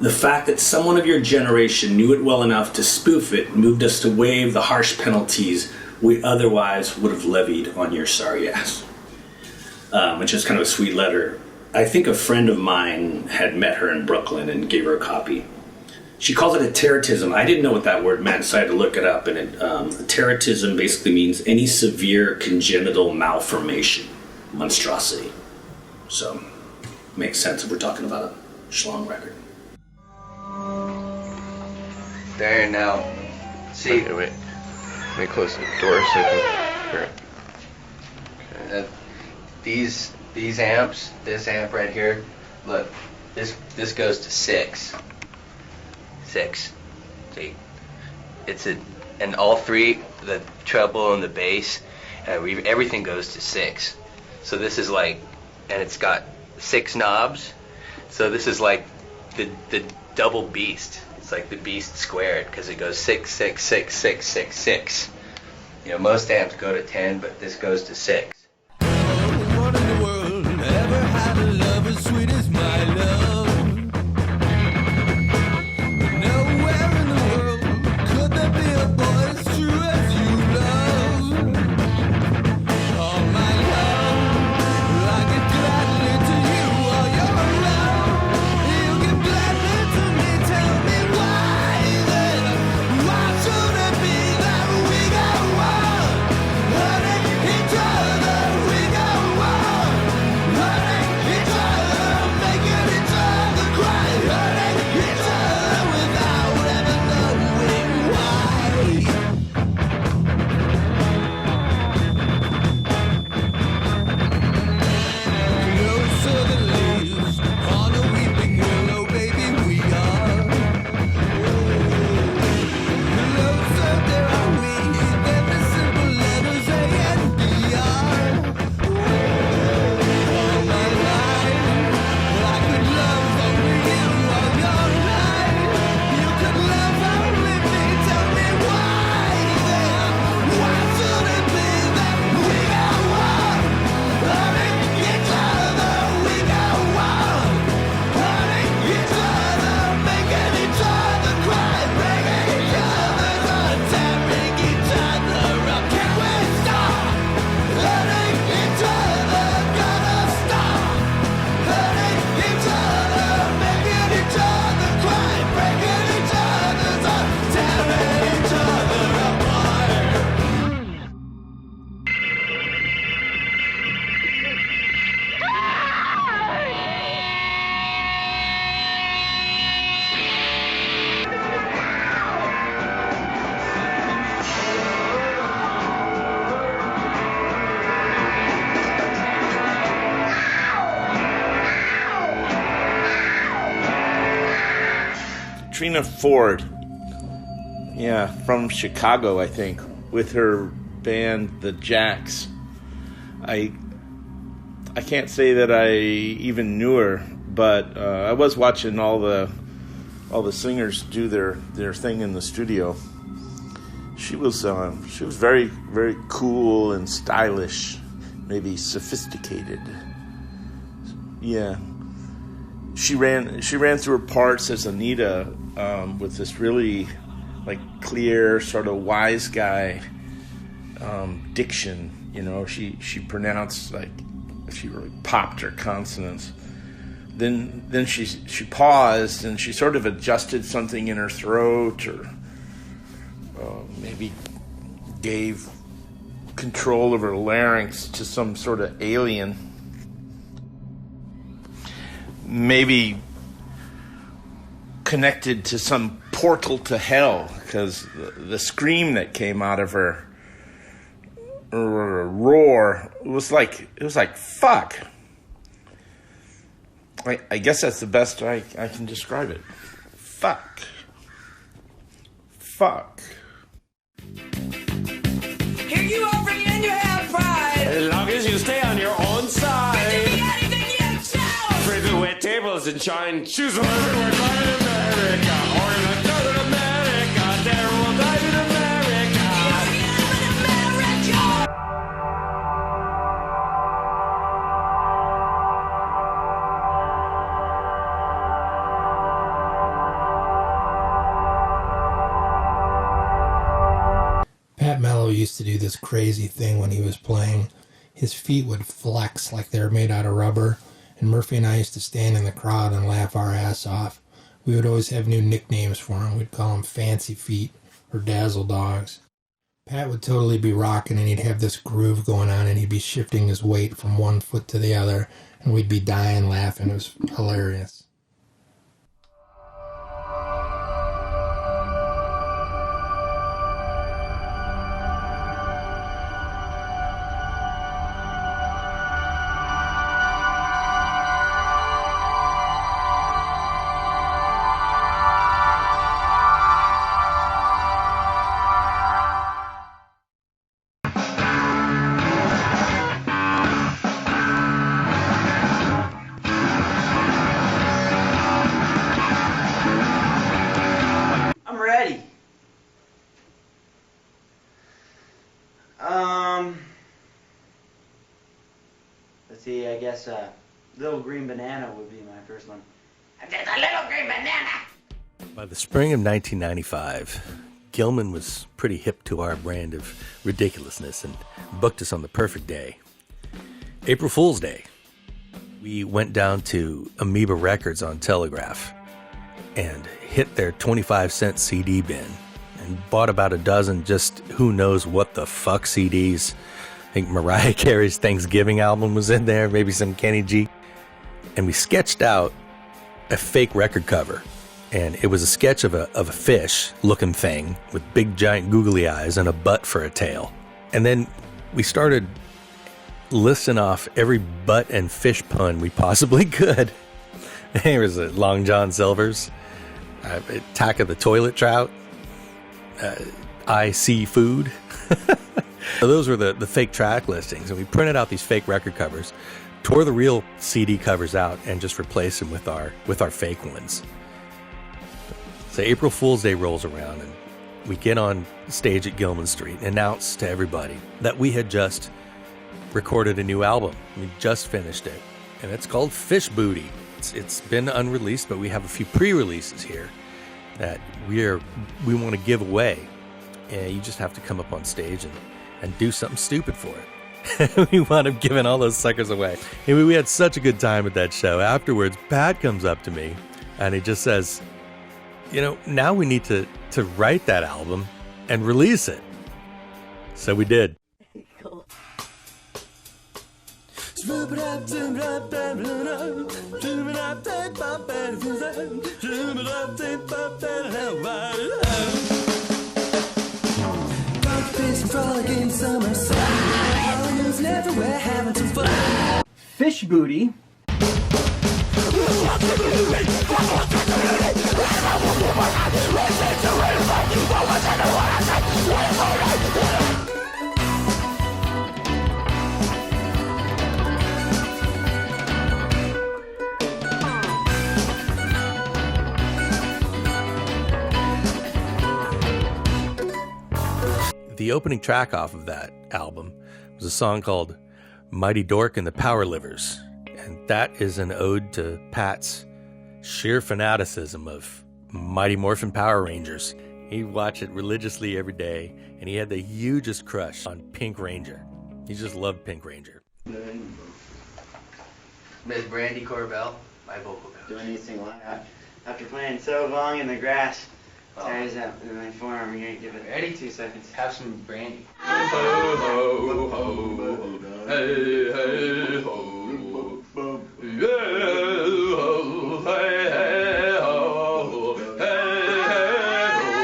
The fact that someone of your generation knew it well enough to spoof it moved us to waive the harsh penalties we otherwise would have levied on your sorry ass. Which is kind of a sweet letter. I think a friend of mine had met her in Brooklyn and gave her a copy. She calls it a terrorism. I didn't know what that word meant, so I had to look it up. And terrorism basically means any severe congenital malformation, monstrosity. So, makes sense if we're talking about a Schlong record. There now. See. Okay, wait. Let me close the door so I can hear it. These amps, this amp right here, look, this goes to 6. 6. See, and all three, the treble and the bass, everything goes to 6. So this is like, and it's got 6 knobs. So this is like the double beast. It's like the beast squared because it goes 6, 6, 6, 6, 6, 6. You know, most amps go to 10, but this goes to 6. What in the world ever had a love as sweet as my love? Nowhere in the world could there be a boy as true as you love. All my love, I give gladly to you all your love. You give gladly to me, tell me why then? Why should it be that we go on hurting each other? We go on hurting each other, making each other cry, hurting each other without ever knowing why. Closer than leaves on a weeping willow, baby, we are. Closer, there are we, than the simple letters A and B are. All my life, I could love only you all your life. You could love only me, tell me why then? Why should it be that we go on hurting each other? We go on hurting each other, making each other cry, breaking each other's heart, tearing each other up. Can we stop hurting each other? Gotta stop hurting each other, making each other cry, breaking each other's heart, tearing each other apart. Trina Ford, yeah, from Chicago, I think, with her band, the Jacks. I can't say that I even knew her, but I was watching all the singers do their thing in the studio. She was very, very cool and stylish, maybe sophisticated. Yeah. She ran through her parts as Anita with this really like clear sort of wise guy diction. You know, she pronounced like she really popped her consonants. then she paused and she sort of adjusted something in her throat, or maybe gave control of her larynx to some sort of alien. Maybe connected to some portal to hell, because the scream that came out of her, or a roar, it was like fuck. I guess that's the best I can describe it. Fuck. Here you are bringing you have pride. As long as you stay on your own side. Free the wet tables and shine shoes on everywhere. Fly in America, or in Northern America. There will die in America. Pat Mello used to do this crazy thing when he was playing. His feet would flex like they were made out of rubber, and Murphy and I used to stand in the crowd and laugh our ass off. We would always have new nicknames for him. We'd call him Fancy Feet or Dazzle Dogs. Pat would totally be rocking, and he'd have this groove going on, and he'd be shifting his weight from one foot to the other, and we'd be dying laughing. It was hilarious. Let's see, I guess Little Green Banana would be my first one. There's a little green banana. By the spring of 1995, Gilman was pretty hip to our brand of ridiculousness and booked us on the perfect day. April Fool's Day. We went down to Amoeba Records on Telegraph and hit their 25-cent CD bin and bought about a dozen just who knows what the fuck CDs. I think Mariah Carey's Thanksgiving album was in there, maybe some Kenny G. And we sketched out a fake record cover. And it was a sketch of a fish-looking thing with big, giant, googly eyes and a butt for a tail. And then we started listing off every butt and fish pun we possibly could. There was a Long John Silver's, Attack of the Toilet Trout, I See Food. So those were the fake track listings. And we printed out these fake record covers, tore the real CD covers out, and just replaced them with our fake ones. So April Fool's Day rolls around, and we get on stage at Gilman Street and announce to everybody that we had just recorded a new album. We just finished it, and it's called Fish Booty. It's been unreleased, but we have a few pre-releases here that we want to give away, and you just have to come up on stage and do something stupid for it. We wound up giving all those suckers away. And we had such a good time at that show. Afterwards, Pat comes up to me, and he just says, you know, now we need to write that album and release it. So we did. Cool. Fish Booty. The opening track off of that album was a song called Mighty Dork and the Power Livers. And that is an ode to Pat's sheer fanaticism of Mighty Morphin Power Rangers. He'd watch it religiously every day, and he had the hugest crush on Pink Ranger. He just loved Pink Ranger. Miss Brandy Corbell. my vocal coach. Do anything live. After playing so long in the grass, tires out in my forearm. I'm gonna give it Ready? 2 seconds. Have some brandy. Ho, ho, ho. Hey, hey, ho. Yeah, ho, hey, hey, ho. Hey, hey, ho.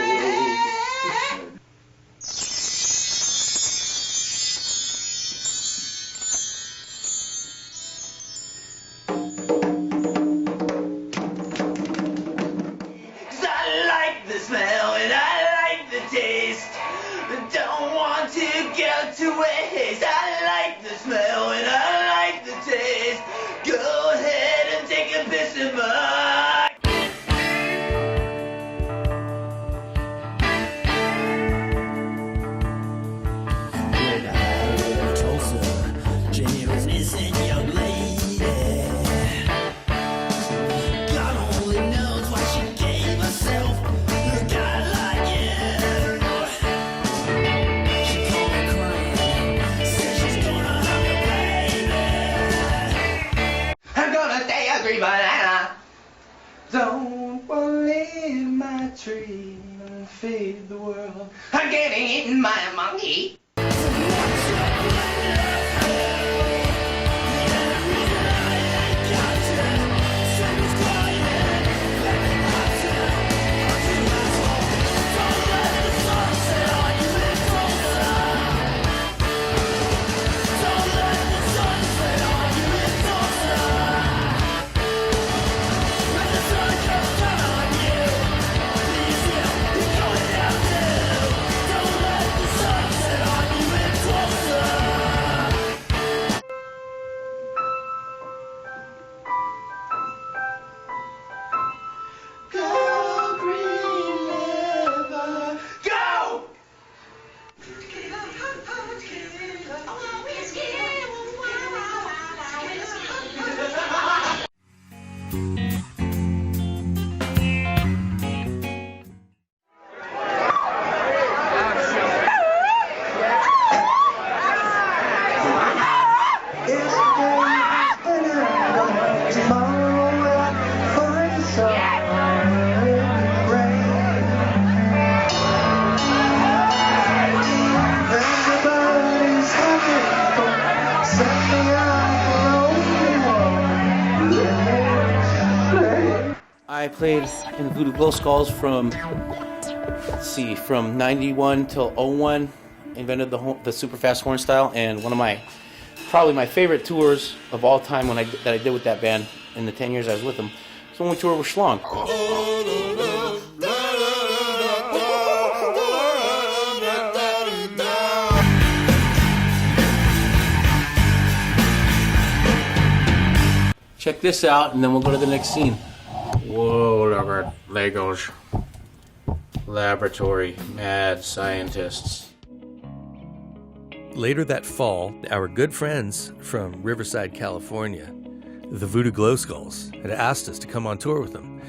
Cause I like the smell and I like the taste. Don't want to go to waste. I like the smell and I like the taste. Go ahead and take a piss of mine. Generousness in your lady. God only knows what she gave herself. A guy like you. She called me crying. Said she's gonna have a baby. I'm gonna stay a green banana. Don't believe my tree and feed the world. I'm getting eaten by a monkey. Go, green river, go! I played in the Voodoo Glow Skulls from, let's see, from 91 till 01. Invented the super fast horn style, and one of probably my favorite tours of all time that I did with that band in the 10 years I was with them. So when we toured with Schlong. Check this out, and then we'll go to the next scene. Whoa, look at Legos. Laboratory, mad scientists. Later that fall, our good friends from Riverside, California, the Voodoo Glow Skulls, had asked us to come on tour with them.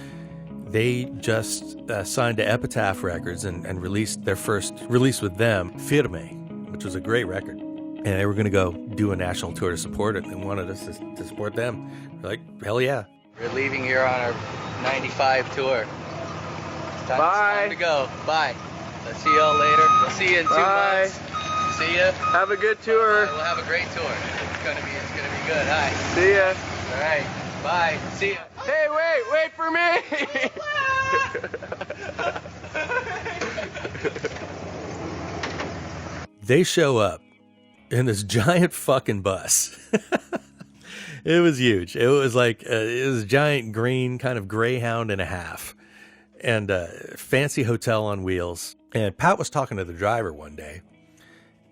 They just signed to Epitaph Records and released their first release with them, Firme, which was a great record. And they were going to go do a national tour to support it. They wanted us to support them. We're like, hell yeah. We're leaving here on our 95 tour. Time to go. Bye. I'll see y'all later. We'll see you in 2 months. See ya. Have a good tour. We'll have a great tour. It's gonna be good. Hi. See ya. All right. Bye. See ya. Hey, wait for me. They show up in this giant fucking bus. It was huge. It was like it was a giant green kind of Greyhound and a half, and fancy hotel on wheels. And Pat was talking to the driver one day,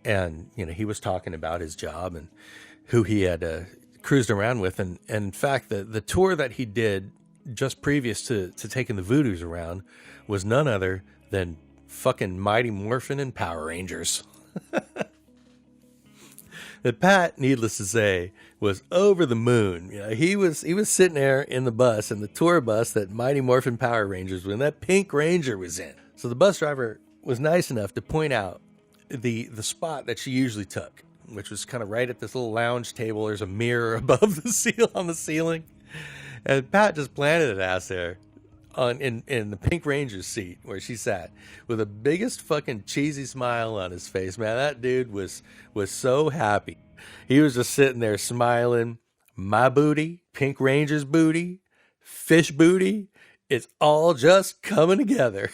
and he was talking about his job and who he had cruised around with, and in fact the tour that he did just previous to taking the Voodoos around was none other than fucking Mighty Morphin and Power Rangers. That Pat, needless to say, was over the moon. He was sitting there in the bus, in the tour bus that Mighty Morphin Power Rangers when that Pink Ranger was in. So the bus driver was nice enough to point out the spot that she usually took, which was kind of right at this little lounge table. There's a mirror above the on the ceiling. And Pat just planted an ass there in the Pink Ranger's seat where she sat with the biggest fucking cheesy smile on his face. Man, that dude was so happy. He was just sitting there smiling. My booty, Pink Ranger's booty, fish booty, it's all just coming together.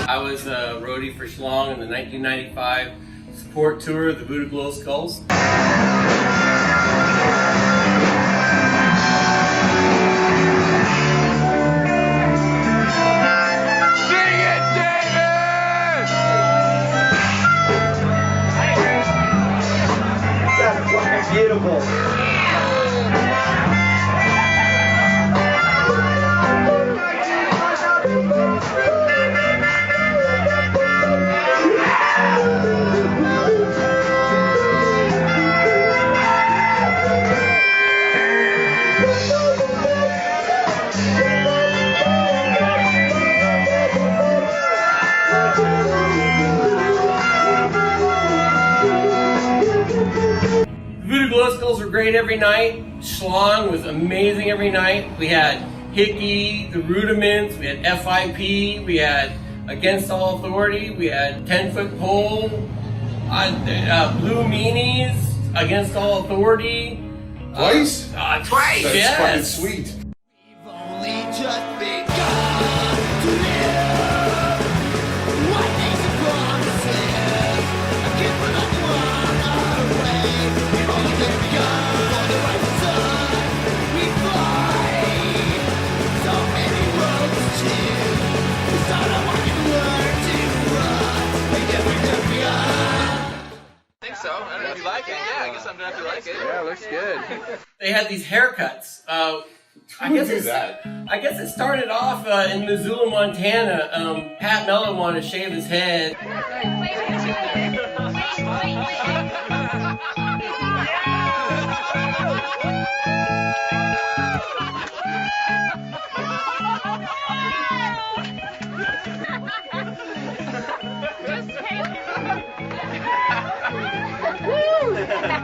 I was a roadie for Schlong in the 1995 support tour of the Voodoo Glow Skulls. That's fucking beautiful. Voodoo Glow Skulls were great every night. Schlong was amazing every night. We had Hickey, The Rudiments, we had FIP, we had Against All Authority, we had 10-Foot Pole, Blue Meanies, Against All Authority. Twice? Twice, That's yes. fucking sweet. They had these haircuts. I guess it started off in Missoula, Montana. Pat Mello wanted to shave his head.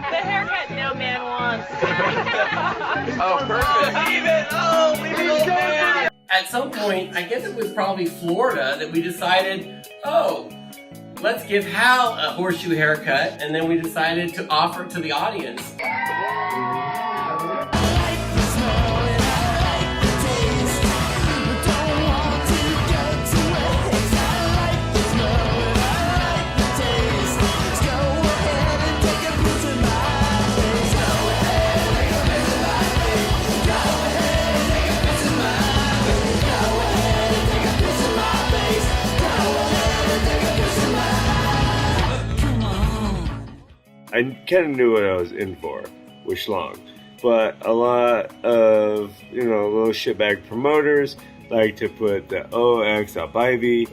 The haircut no man wants. Oh, perfect. Leave it. Oh, leave it alone. At some point, I guess it was probably Florida, that we decided, oh, let's give Hal a horseshoe haircut, and then we decided to offer it to the audience. I kind of knew what I was in for with Schlong, but a lot of, little shitbag promoters like to put the OX up Ivy,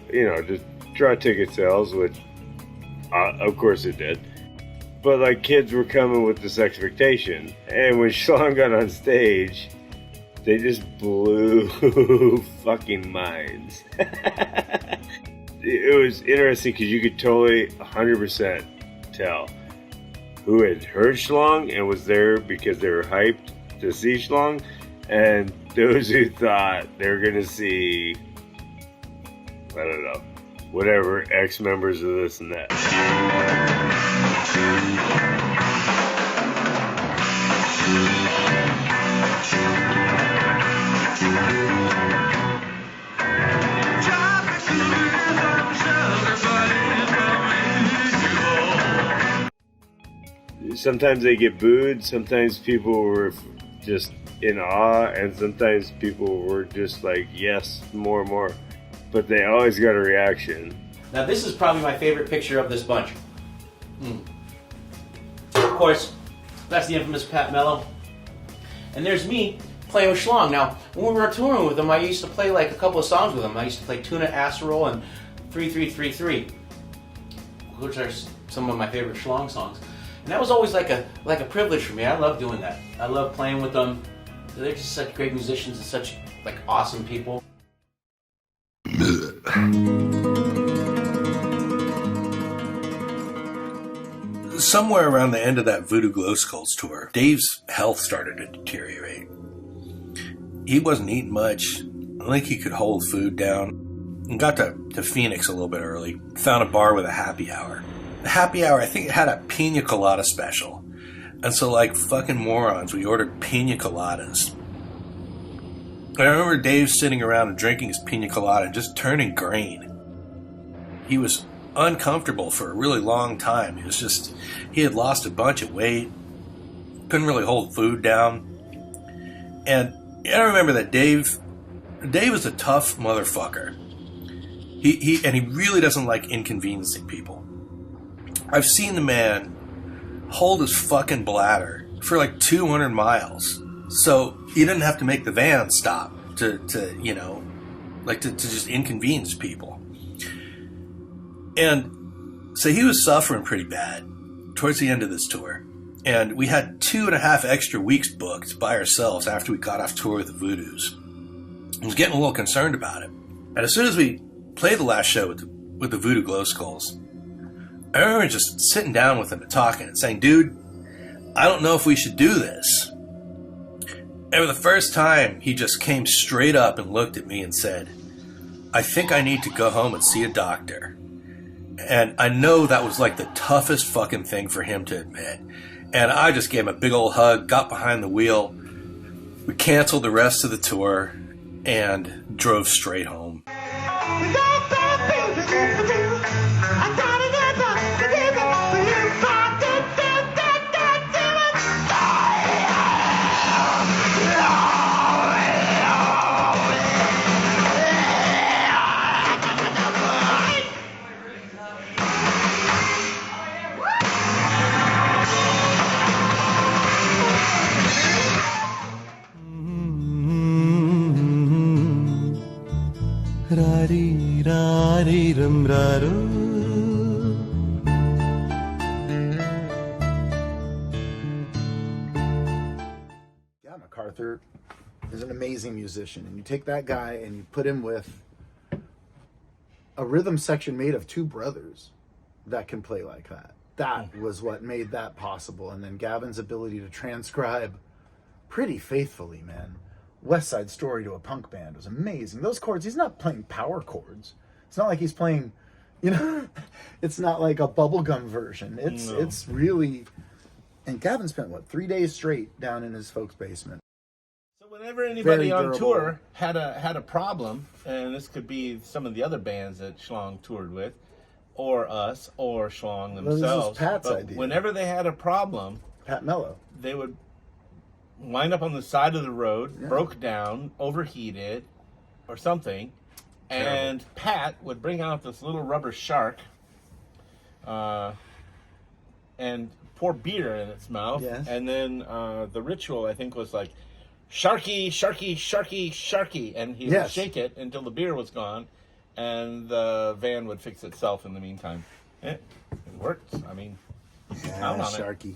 just draw ticket sales, which of course it did. But like kids were coming with this expectation, and when Schlong got on stage, they just blew fucking minds. It was interesting because you could totally 100% tell who had heard Schlong and was there because they were hyped to see Schlong, and those who thought they were going to see, I don't know, whatever, ex-members of this and that. Sometimes they get booed, sometimes people were just in awe, and sometimes people were just like, yes, more and more. But they always got a reaction. Now this is probably my favorite picture of this bunch. Of course, that's the infamous Pat Mello. And there's me playing with Schlong. Now, when we were touring with him, I used to play like a couple of songs with him. I used to play Tuna Casserole and 3333, which are some of my favorite Schlong songs. And that was always like a privilege for me. I love doing that. I love playing with them. They're just such great musicians and such like awesome people. Somewhere around the end of that Voodoo Glow Skulls tour, Dave's health started to deteriorate. He wasn't eating much. I think he could hold food down. And got to Phoenix a little bit early. Found a bar with a happy hour. The happy hour, I think it had a pina colada special. And so like fucking morons, we ordered pina coladas. And I remember Dave sitting around and drinking his pina colada and just turning green. He was uncomfortable for a really long time. He had lost a bunch of weight, couldn't really hold food down. And I remember that Dave is a tough motherfucker. He really doesn't like inconveniencing people. I've seen the man hold his fucking bladder for like 200 miles. So he didn't have to make the van stop to just inconvenience people. And so he was suffering pretty bad towards the end of this tour. And we had 2.5 extra weeks booked by ourselves after we got off tour with the Voodoos. I was getting a little concerned about it. And as soon as we played the last show with the Voodoo Glow Skulls, I remember just sitting down with him and talking and saying, dude, I don't know if we should do this. And for the first time, he just came straight up and looked at me and said, I think I need to go home and see a doctor. And I know that was like the toughest fucking thing for him to admit. And I just gave him a big old hug, got behind the wheel. We canceled the rest of the tour and drove straight home. Yeah, MacArthur is an amazing musician, and you take that guy and you put him with a rhythm section made of two brothers that can play like that. That was what made that possible. And then Gavin's ability to transcribe pretty faithfully, man. West Side Story to a punk band was amazing. Those chords, he's not playing power chords. It's not like he's playing, it's not like a bubblegum version. It's really, and Gavin spent 3 days straight down in his folks' basement. So whenever anybody on tour had a problem, and this could be some of the other bands that Schlong toured with, or us, or Schlong themselves. This is Pat's idea. Whenever they had a problem, Pat Mello, they would wind up on the side of the road, broke down, overheated, or something, and Pat would bring out this little rubber shark and pour beer in its mouth. Yes. And then the ritual, I think, was like, Sharky, Sharky, Sharky, Sharky. And he would shake it until the beer was gone, and the van would fix itself in the meantime. It worked. I mean, count on Sharky. it.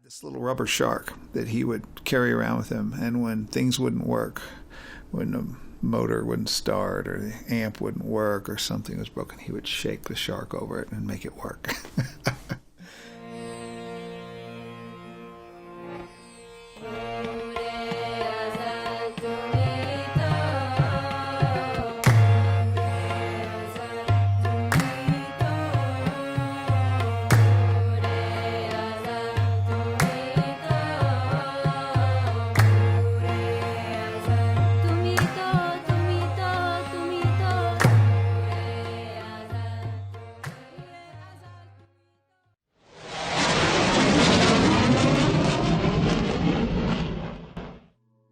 This little rubber shark that he would carry around with him, and when things wouldn't work, when the motor wouldn't start or the amp wouldn't work or something was broken, he would shake the shark over it and make it work.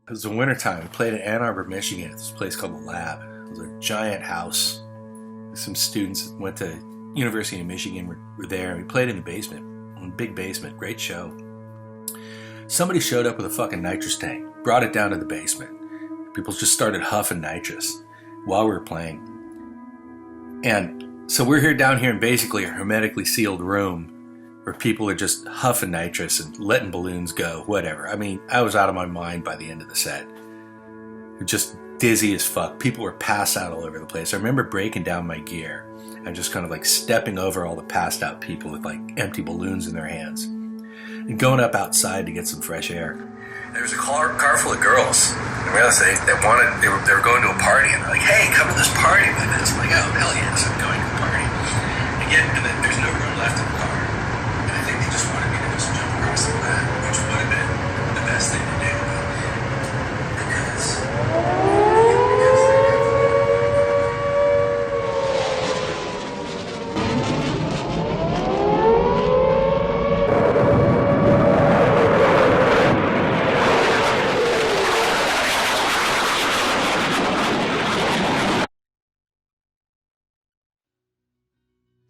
It was the wintertime. We played in Ann Arbor, Michigan at this place called The Lab. It was a giant house. Some students that went to University of Michigan were there, and we played in the basement, in a big basement. Great show. Somebody showed up with a fucking nitrous tank, brought it down to the basement. People just started huffing nitrous while we were playing. And so we're here down here in basically a hermetically sealed room where people are just huffing nitrous and letting balloons go, whatever. I mean, I was out of my mind by the end of the set. Just dizzy as fuck. People were passed out all over the place. I remember breaking down my gear and just kind of like stepping over all the passed out people with like empty balloons in their hands and going up outside to get some fresh air. There was a car full of girls. I realized they were going to a party, and they're like, "Hey, come to this party with us." I'm like, "Oh, hell yes, I'm going to a party." And then there's no room left in the car. And I think they just wanted me to just jump across the mat, which would have been the best thing to do.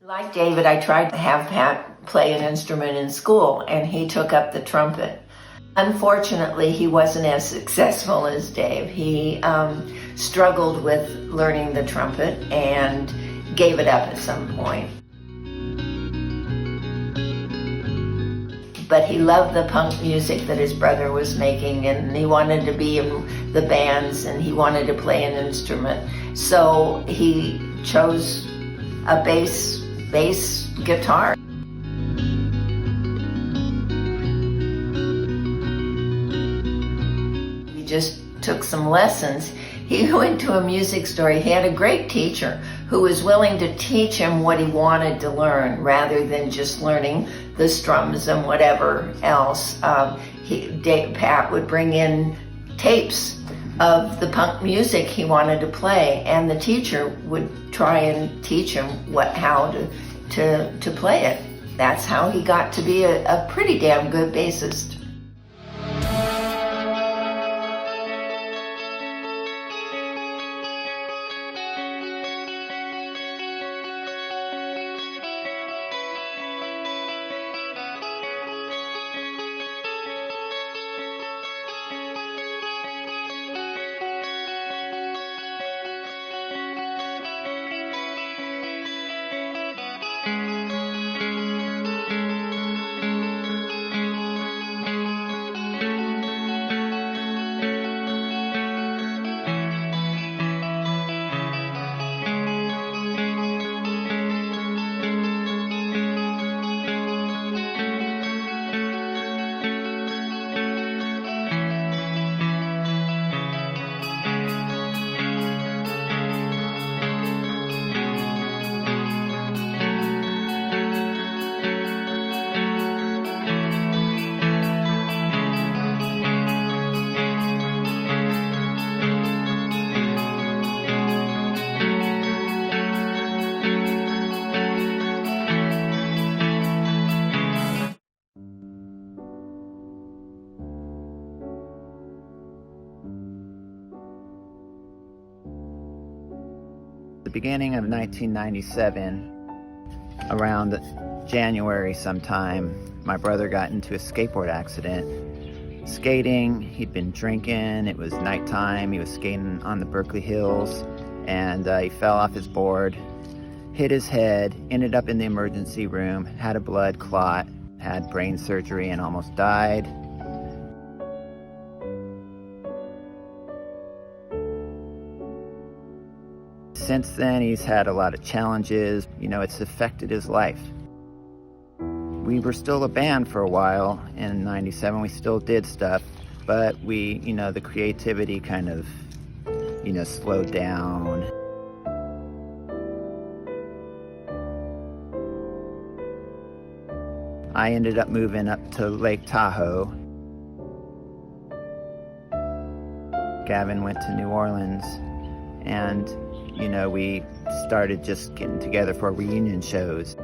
Like David, I tried to have Pat play an instrument in school, and he took up the trumpet. Unfortunately, he wasn't as successful as Dave. He struggled with learning the trumpet and gave it up at some point. But he loved the punk music that his brother was making, and he wanted to be in the bands, and he wanted to play an instrument. So he chose a bass guitar. He just took some lessons. He went to a music store. He had a great teacher who was willing to teach him what he wanted to learn rather than just learning the strums and whatever else. Pat would bring in tapes of the punk music he wanted to play, and the teacher would try and teach him how to play it. That's how he got to be a pretty damn good bassist. The beginning of 1997, around January sometime, my brother got into a skateboard accident. Skating, he'd been drinking, it was nighttime, he was skating on the Berkeley Hills, and he fell off his board, hit his head, ended up in the emergency room, had a blood clot, had brain surgery, and almost died. Since then, he's had a lot of challenges. It's affected his life. We were still a band for a while in 97. We still did stuff, but the creativity kind of, slowed down. I ended up moving up to Lake Tahoe. Gavin went to New Orleans, and we started just getting together for reunion shows.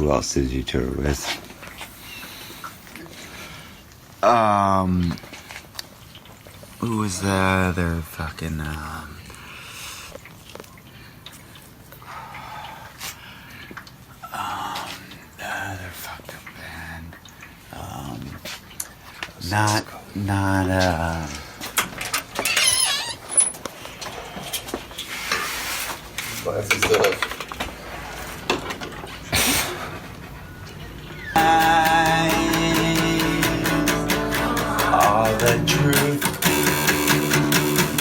Who else did you tour with? Who was the other fucking, the other fucked up band? Not, all the truth.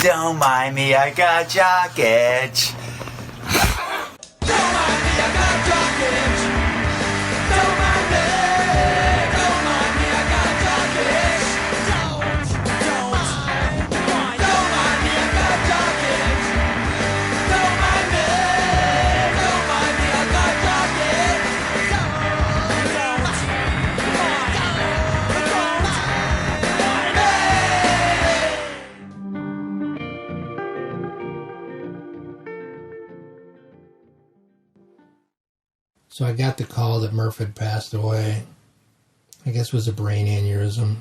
Don't mind me, I got jock itch. So I got the call that Murph had passed away. I guess it was a brain aneurysm.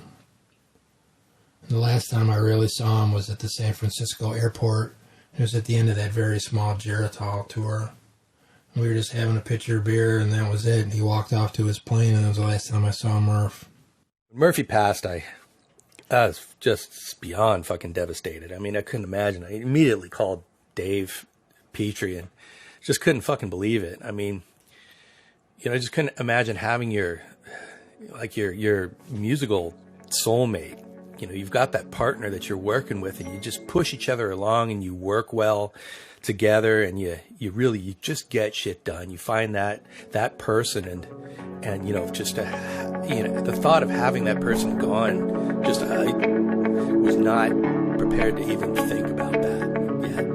And the last time I really saw him was at the San Francisco airport. It was at the end of that very small Geritol tour. We were just having a pitcher of beer, and that was it. He walked off to his plane, and that was the last time I saw Murph. When Murphy passed, I was just beyond fucking devastated. I mean, I couldn't imagine. I immediately called Dave Petrie and just couldn't fucking believe it. I mean, you know, I just couldn't imagine having your musical soulmate. You know, you've got that partner that you're working with, and you just push each other along, and you work well together, and you just get shit done. You find that person, and you know, just the thought of having that person gone, just I was not prepared to even think about that yet.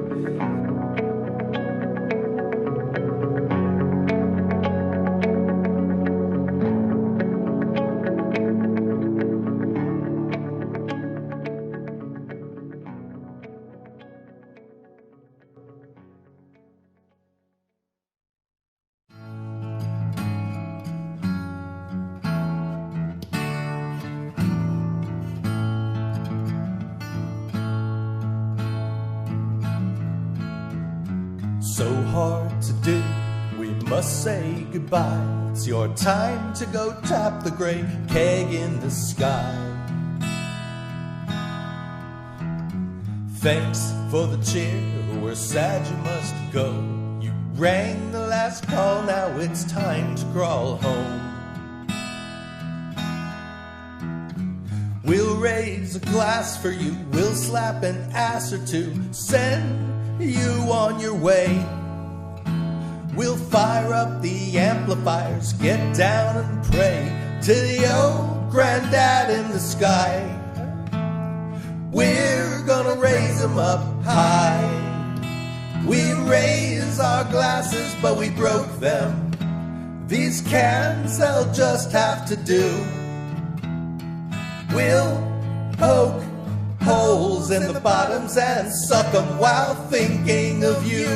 So hard to do, we must say goodbye. It's your time to go tap the gray keg in the sky. Thanks for the cheer, we're sad you must go. You rang the last call, now it's time to crawl home. We'll raise a glass for you, we'll slap an ass or two, send you on your way. We'll fire up the amplifiers, get down and pray to the old granddad in the sky. We're gonna raise him up high. We raise our glasses, but we broke them. These cans, they'll just have to do. We'll poke holes in the bottoms and suck them while thinking of you.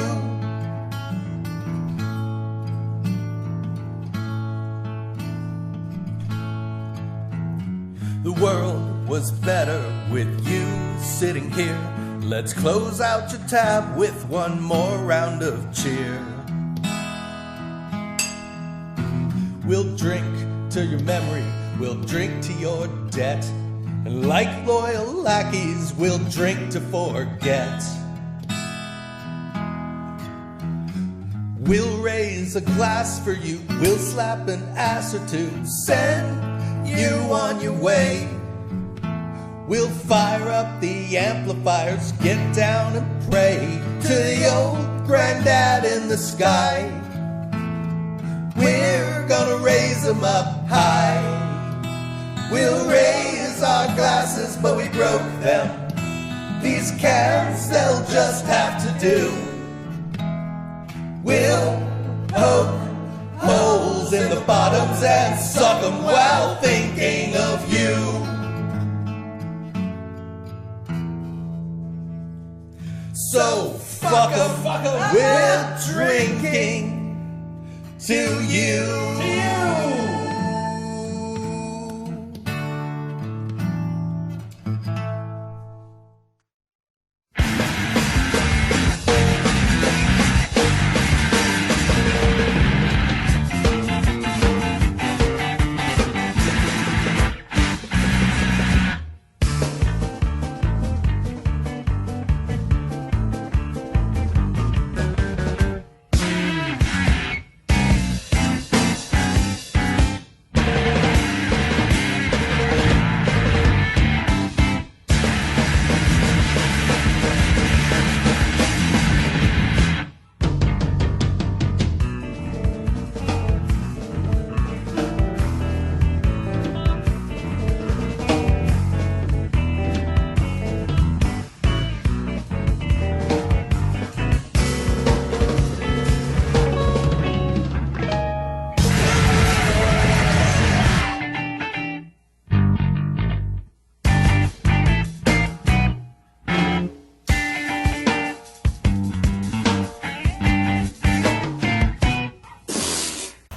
The world was better with you sitting here. Let's close out your tab with one more round of cheer. We'll drink to your memory, we'll drink to your debt. And like loyal lackeys, we'll drink to forget. We'll raise a glass for you, we'll slap an ass or two, send you on your way. We'll fire up the amplifiers, get down and pray to the old granddad in the sky. We're gonna raise him up high. We'll raise our glasses, but we broke them. These cans, they'll just have to do. We'll poke holes in the bottoms and suck them while thinking of you. So fuck 'em, we're drinking to you.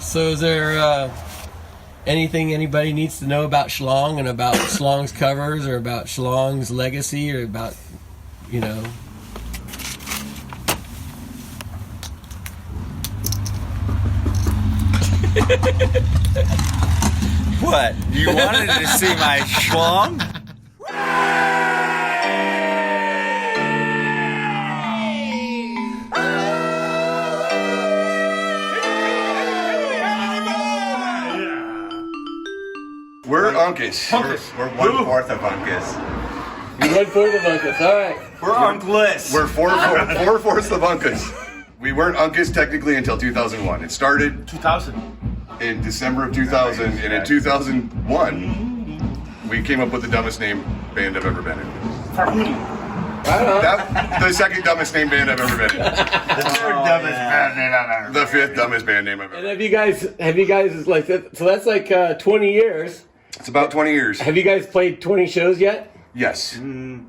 So is there anything anybody needs to know about Schlong and about Schlong's covers or about Schlong's legacy or about, you know? What? You wanted to see my Schlong? We're Uncas. We're 1/4 of Uncas. You're 1/4 of Uncas, all right. We're Uncas. We're 4/4 of Uncas. We weren't Uncas technically until 2001. It started 2000 in December of 2000, and in 2001, we came up with the dumbest name band I've ever been in. The second dumbest name band I've ever been in. The third dumbest band name I've ever been in. The fifth dumbest band name I've ever been in. And have you guys like that? So that's like 20 years. It's about 20 years. Have you guys played 20 shows yet? Yes.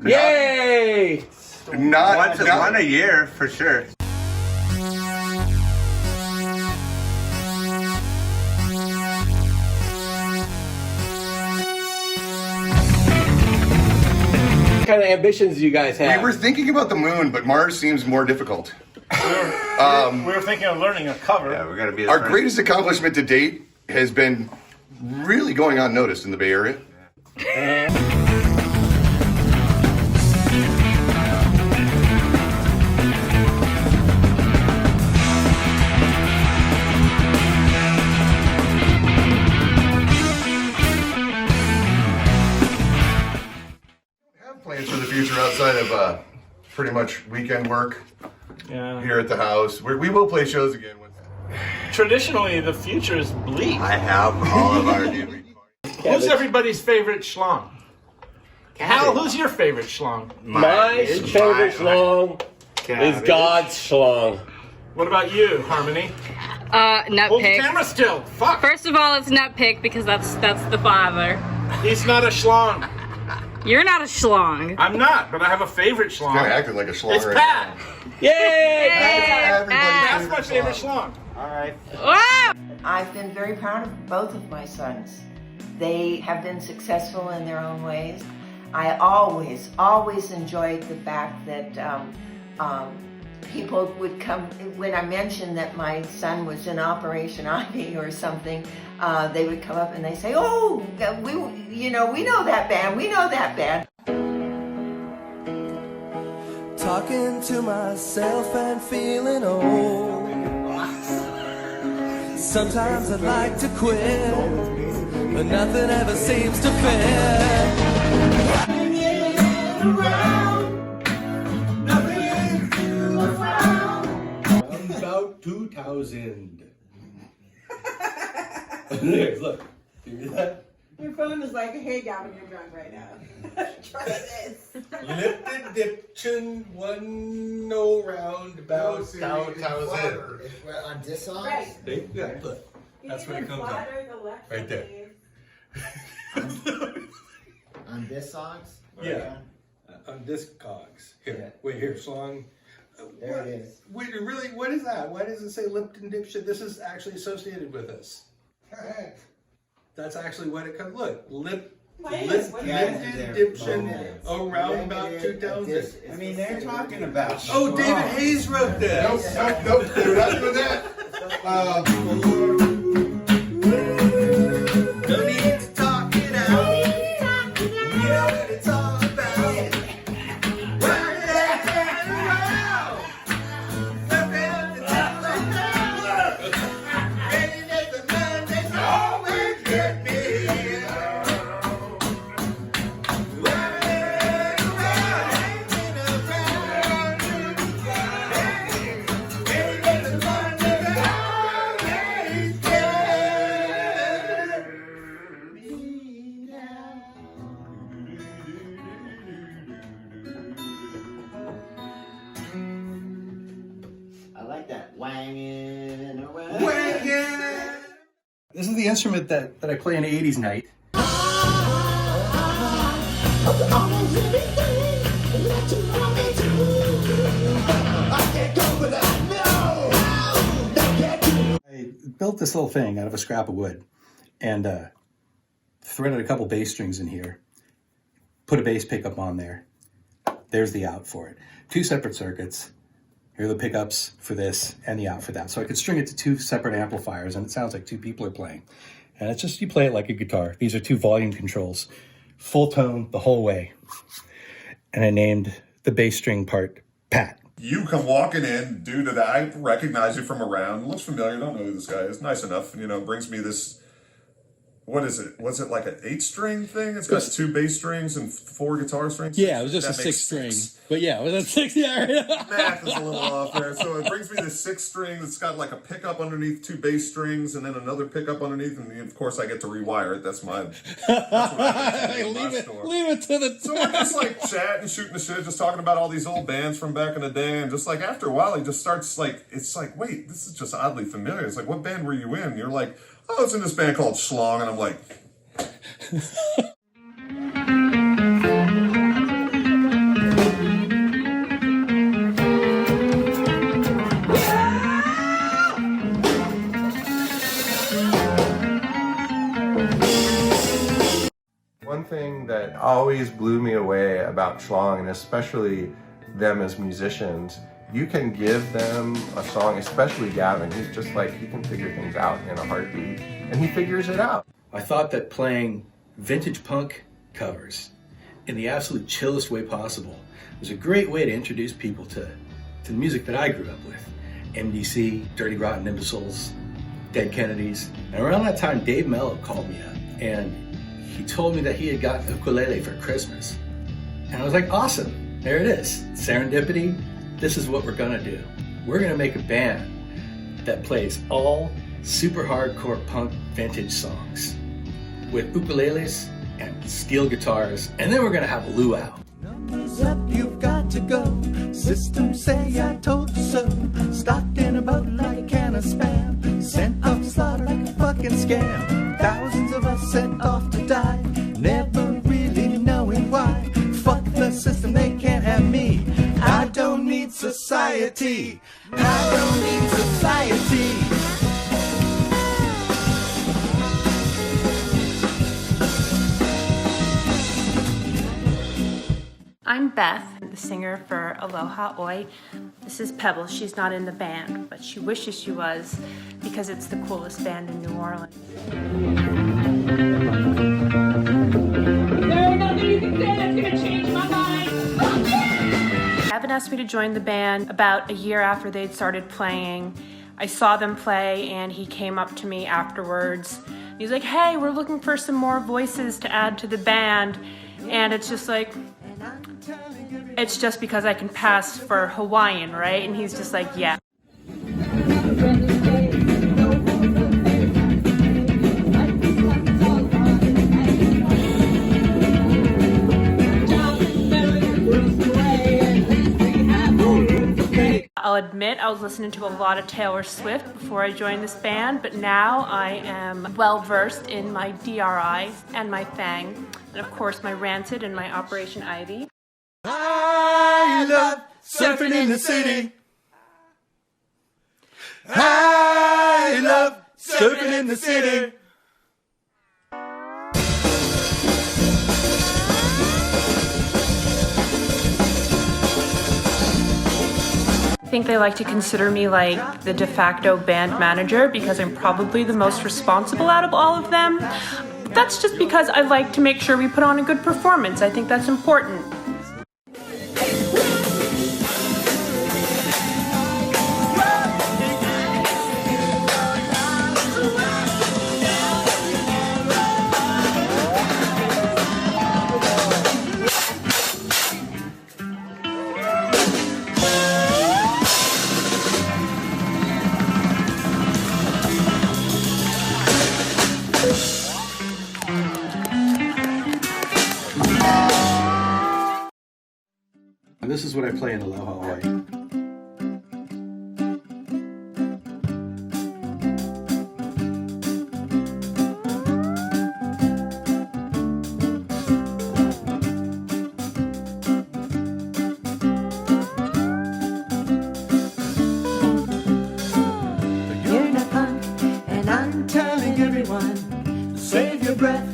Yay! Not one a year for sure. What kind of ambitions do you guys have? We were thinking about the moon, but Mars seems more difficult. We were thinking of learning a cover. Yeah, we're gonna be our greatest accomplishment to date has been really going unnoticed in the Bay Area. Have plans for the future outside of pretty much weekend work here at the house. We will play shows again. Traditionally, the future is bleak. I have all of our new. Who's everybody's favorite Schlong? Hal, who's your favorite Schlong? My favorite Schlong is God's Schlong. What about you, Harmony? Nut Hold the pick. camera still. Fuck. First of all, it's nut pick because that's the father. He's not a Schlong. You're not a Schlong. I'm not, but I have a favorite Schlong. Kind of acting like a Schlong It's right Pat. Yay! That's my favorite Schlong. All right. I've been very proud of both of my sons. They have been successful in their own ways. I always enjoyed the fact that people would come, when I mentioned that my son was in Operation Ivy or something, they would come up and they say, "Oh, we know that band, we know that band." Talking to myself and feeling old. Sometimes I'd like to quit, but nothing ever seems to fit. About 2000. Look. You hear that? Your phone is like, "Hey Gavin, you're drunk right now. Try this." Lipton dip chin 1 round about 2000. On this song? Right. Yeah, look. That's what it comes out. Right there. On this songs? Yeah. On disc cogs. Here. Wait, here, Schlong. There it is. Wait, really? What is that? Why does it say Lipton dipshit? This is actually associated with us. That's actually what it comes. Look, lip Yes, what Egyptian around about 2000. I mean, they're talking about. Oh, David Hayes wrote this. Nope, they're not doing that. No need to talk it out. We know what it's all about. Rock it around. Rain at the Mondays always get me. I like that. Wangin' around. This is the instrument that I play in the 80s night. I built this little thing out of a scrap of wood and threaded a couple bass strings in here, put a bass pickup on there. There's the out for it. 2 separate circuits. Here are the pickups for this and the out for that. So I could string it to 2 separate amplifiers and it sounds like 2 people are playing. And it's just, you play it like a guitar. These are 2 volume controls, full tone the whole way. And I named the bass string part Pat. You come walking in, dude, that I recognize you from around, looks familiar, don't know who this guy is, nice enough, brings me this, what is it? Was it like an 8-string thing? It's got 2 bass strings and 4 guitar strings? Yeah, it was just that a makes 6-string. 6. But yeah, it was a 6, yeah. Math is a little off there. So it brings me this 6-string that's got like a pickup underneath, 2 bass strings, and then another pickup underneath, and of course I get to rewire it. That's what I leave it to the... So we're just like chatting, shooting the shit, just talking about all these old bands from back in the day, and just like after a while he just starts like, it's like, wait, this is just oddly familiar. It's like, what band were you in? And you're like, oh, it's in this band called Schlong, and I'm like... One thing that always blew me away about Schlong, and especially them as musicians, you can give them a song, especially Gavin, he's just like, he can figure things out in a heartbeat, and he figures it out. I thought that playing vintage punk covers in the absolute chillest way possible was a great way to introduce people to the music that I grew up with. MDC, Dirty Rotten Imbeciles, Dead Kennedys. And around that time, Dave Mello called me up and he told me that he had gotten a ukulele for Christmas. And I was like, awesome, there it is. Serendipity, this is what we're gonna do. We're gonna make a band that plays all super hardcore punk vintage songs with ukuleles and steel guitars, and then we're gonna have a luau. Numbers up, you've got to go. Systems say I told you so. Stocked in a boat like a can of spam. Sent off to slaughter like a fucking scam. Thousands of us sent off to die, never really knowing why. Fuck the system, they can't have me. I don't need society. I don't need society. I'm Beth, the singer for Aloha Oi. This is Pebbles. She's not in the band, but she wishes she was because it's the coolest band in New Orleans. There's nothing you can say that's gonna change my mind. Oh, yeah! Gavin asked me to join the band about a year after they'd started playing. I saw them play and he came up to me afterwards. He's like, hey, we're looking for some more voices to add to the band. And it's just like, it's just because I can pass for Hawaiian, right? And he's just like, yeah. I'll admit I was listening to a lot of Taylor Swift before I joined this band, but now I am well versed in my DRI and my Fang, and of course my Rancid and my Operation Ivy. I love surfing in the city. I love surfing in the city. think they like to consider me like the de facto band manager because I'm probably the most responsible out of all of them. That's just because I like to make sure we put on a good performance. I think that's important. This is what I play in Aloha, Hawaii. You're not punk, and I'm telling everyone, save your breath,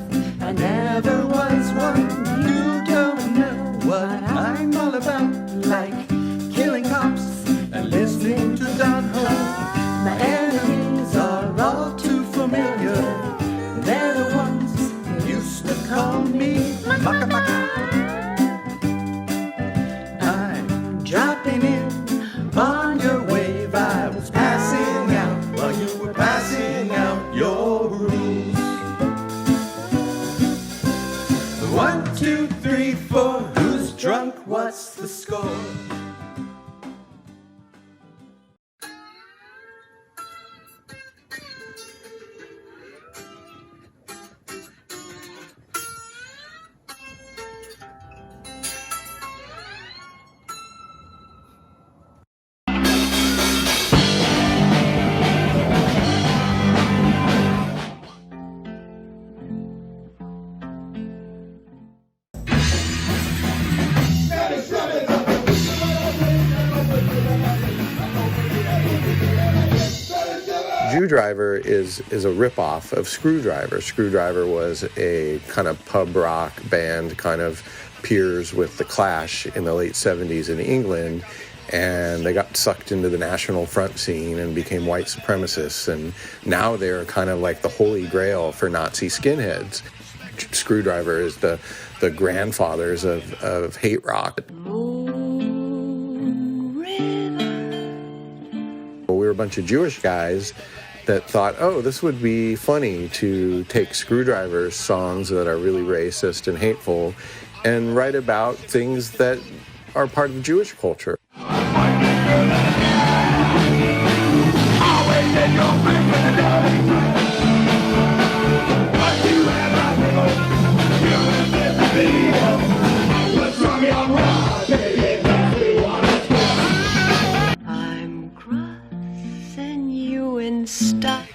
I never was one. You don't know what I'm all about, like killing cops and listening to Don Ho. My enemies are all too familiar, they're the ones who used to call me Maka Maka. I'm dropping in on your wave, I was passing out while you were passing out your rules. 1, 2, 3, 4, who's drunk? What's the score? Jew Driver is a ripoff of Screwdriver. Screwdriver was a kind of pub rock band, kind of peers with The Clash in the late 70s in England, and they got sucked into the National Front scene and became white supremacists, and now they're kind of like the holy grail for Nazi skinheads. Screwdriver is the grandfathers of hate rock. We were a bunch of Jewish guys that thought, oh, this would be funny to take Screwdriver's songs that are really racist and hateful and write about things that are part of Jewish culture.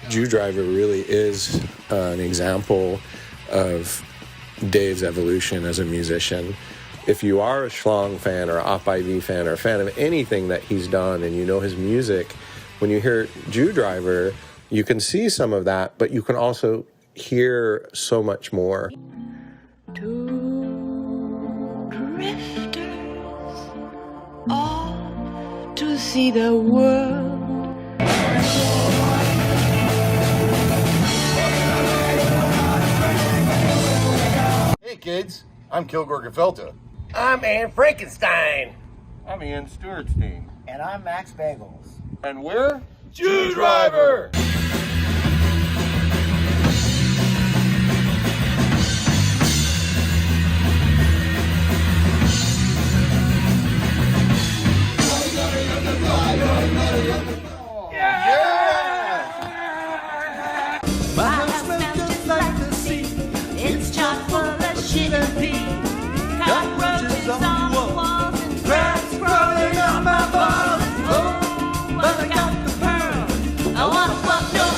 Jew Driver really is an example of Dave's evolution as a musician. If you are a Schlong fan or Op IV fan or a fan of anything that he's done and you know his music, when you hear Jew Driver, you can see some of that, but you can also hear so much more. Two drifters off to see the world. Hey kids, I'm Kilgore Gefelta. I'm Ann Frankenstein. I'm Ian Stewartstein. And I'm Max Bagels. And we're Jew Driver. My house smells just like the sea. It's chock full of shit and pee. Cockroaches on the walls and crabs crawling on my balls. Oh, but I got the pearl. I wanna fuck your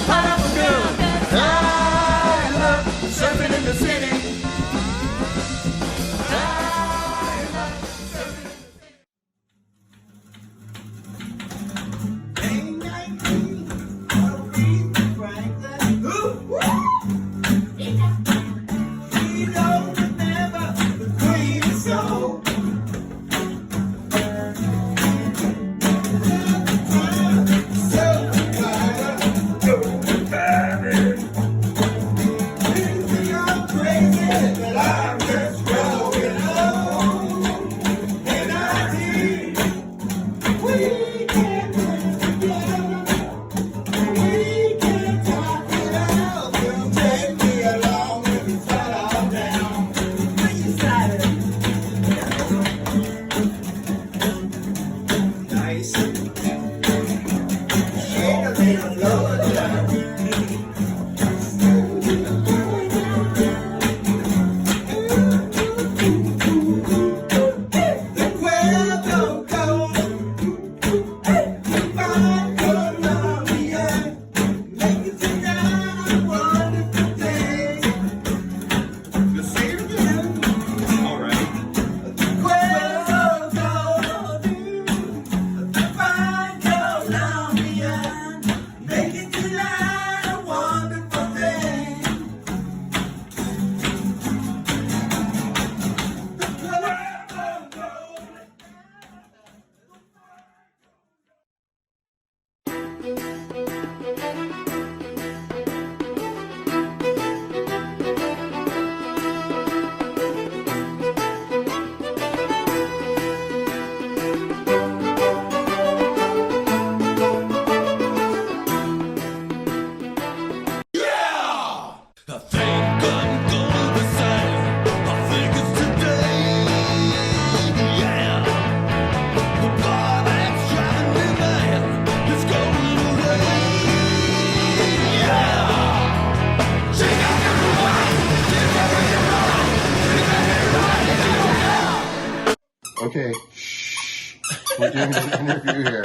Okay, shh. We're doing an interview here.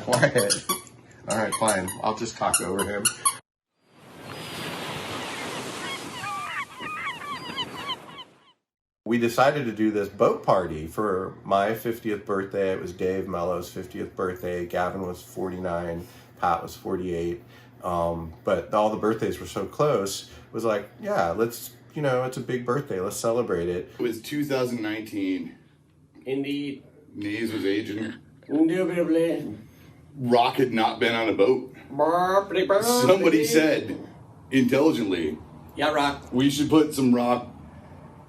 Quiet. All right, fine. I'll just talk over him. We decided to do this boat party for my 50th birthday. It was Dave Mello's 50th birthday. Gavin was 49. Pat was 48. But all the birthdays were so close. It was like, yeah, let's, it's a big birthday. Let's celebrate it. It was 2019. Indeed. Knees was aging. Indubitably. Rock had not been on a boat. Somebody said, intelligently, yeah, Rock. We should put some rock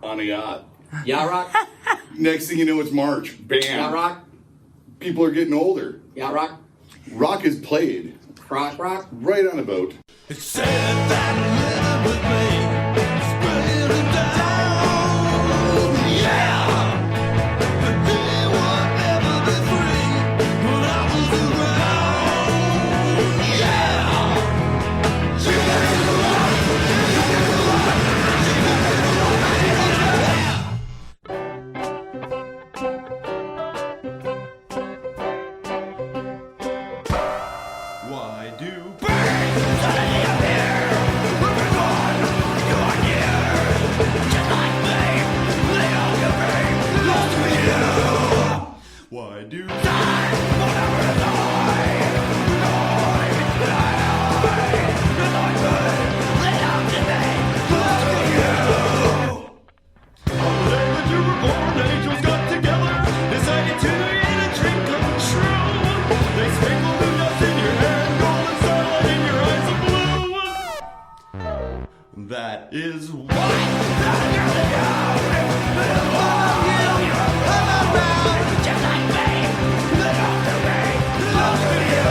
on a yacht. Yeah, Rock. Next thing you know, it's March. Bam. Yeah, Rock. People are getting older. Yeah, Rock. Rock is played. Rock. Right on a boat. It's said that living with me is bringing it down. Yeah. But they would never be free when I was around. Yeah. Why do birds suddenly appear? Moving on, you're here. Just like me, they all can be lost to you. Why do time whatever is angels got together, decided to eat a dream come true. They sprinkled the nuts in your hair and golden starlight in your eyes of blue. That is why. Just like me, they all can be close to you.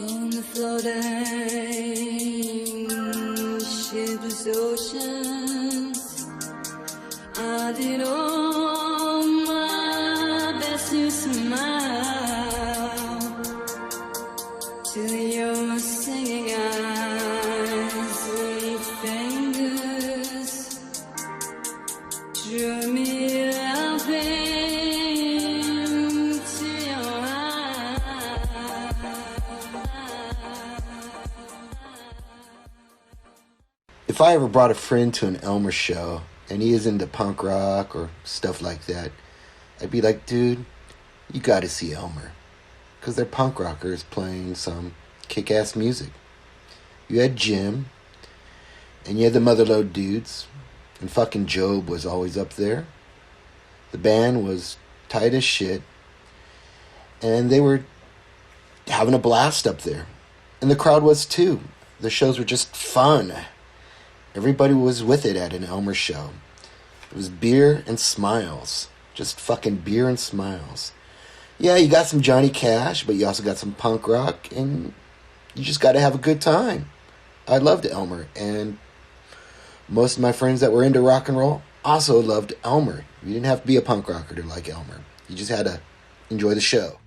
On the floating shipless oceans, I did all my best to smile to your singing eyes and fingers drew me up into your If I ever brought a friend to an Elmer show and he is into punk rock or stuff like that, I'd be like, dude, you gotta see Elmer. Because they're punk rockers playing some kick-ass music. You had Jim, and you had the Motherlode dudes, and fucking Job was always up there. The band was tight as shit, and they were having a blast up there. And the crowd was too. The shows were just fun. Everybody was with it at an Elmer show. It was beer and smiles. Just fucking beer and smiles. Yeah, you got some Johnny Cash, but you also got some punk rock, and You just got to have a good time. I loved Elmer, and most of my friends that were into rock and roll also loved Elmer. You didn't have to be a punk rocker to like Elmer. You just had to enjoy the show.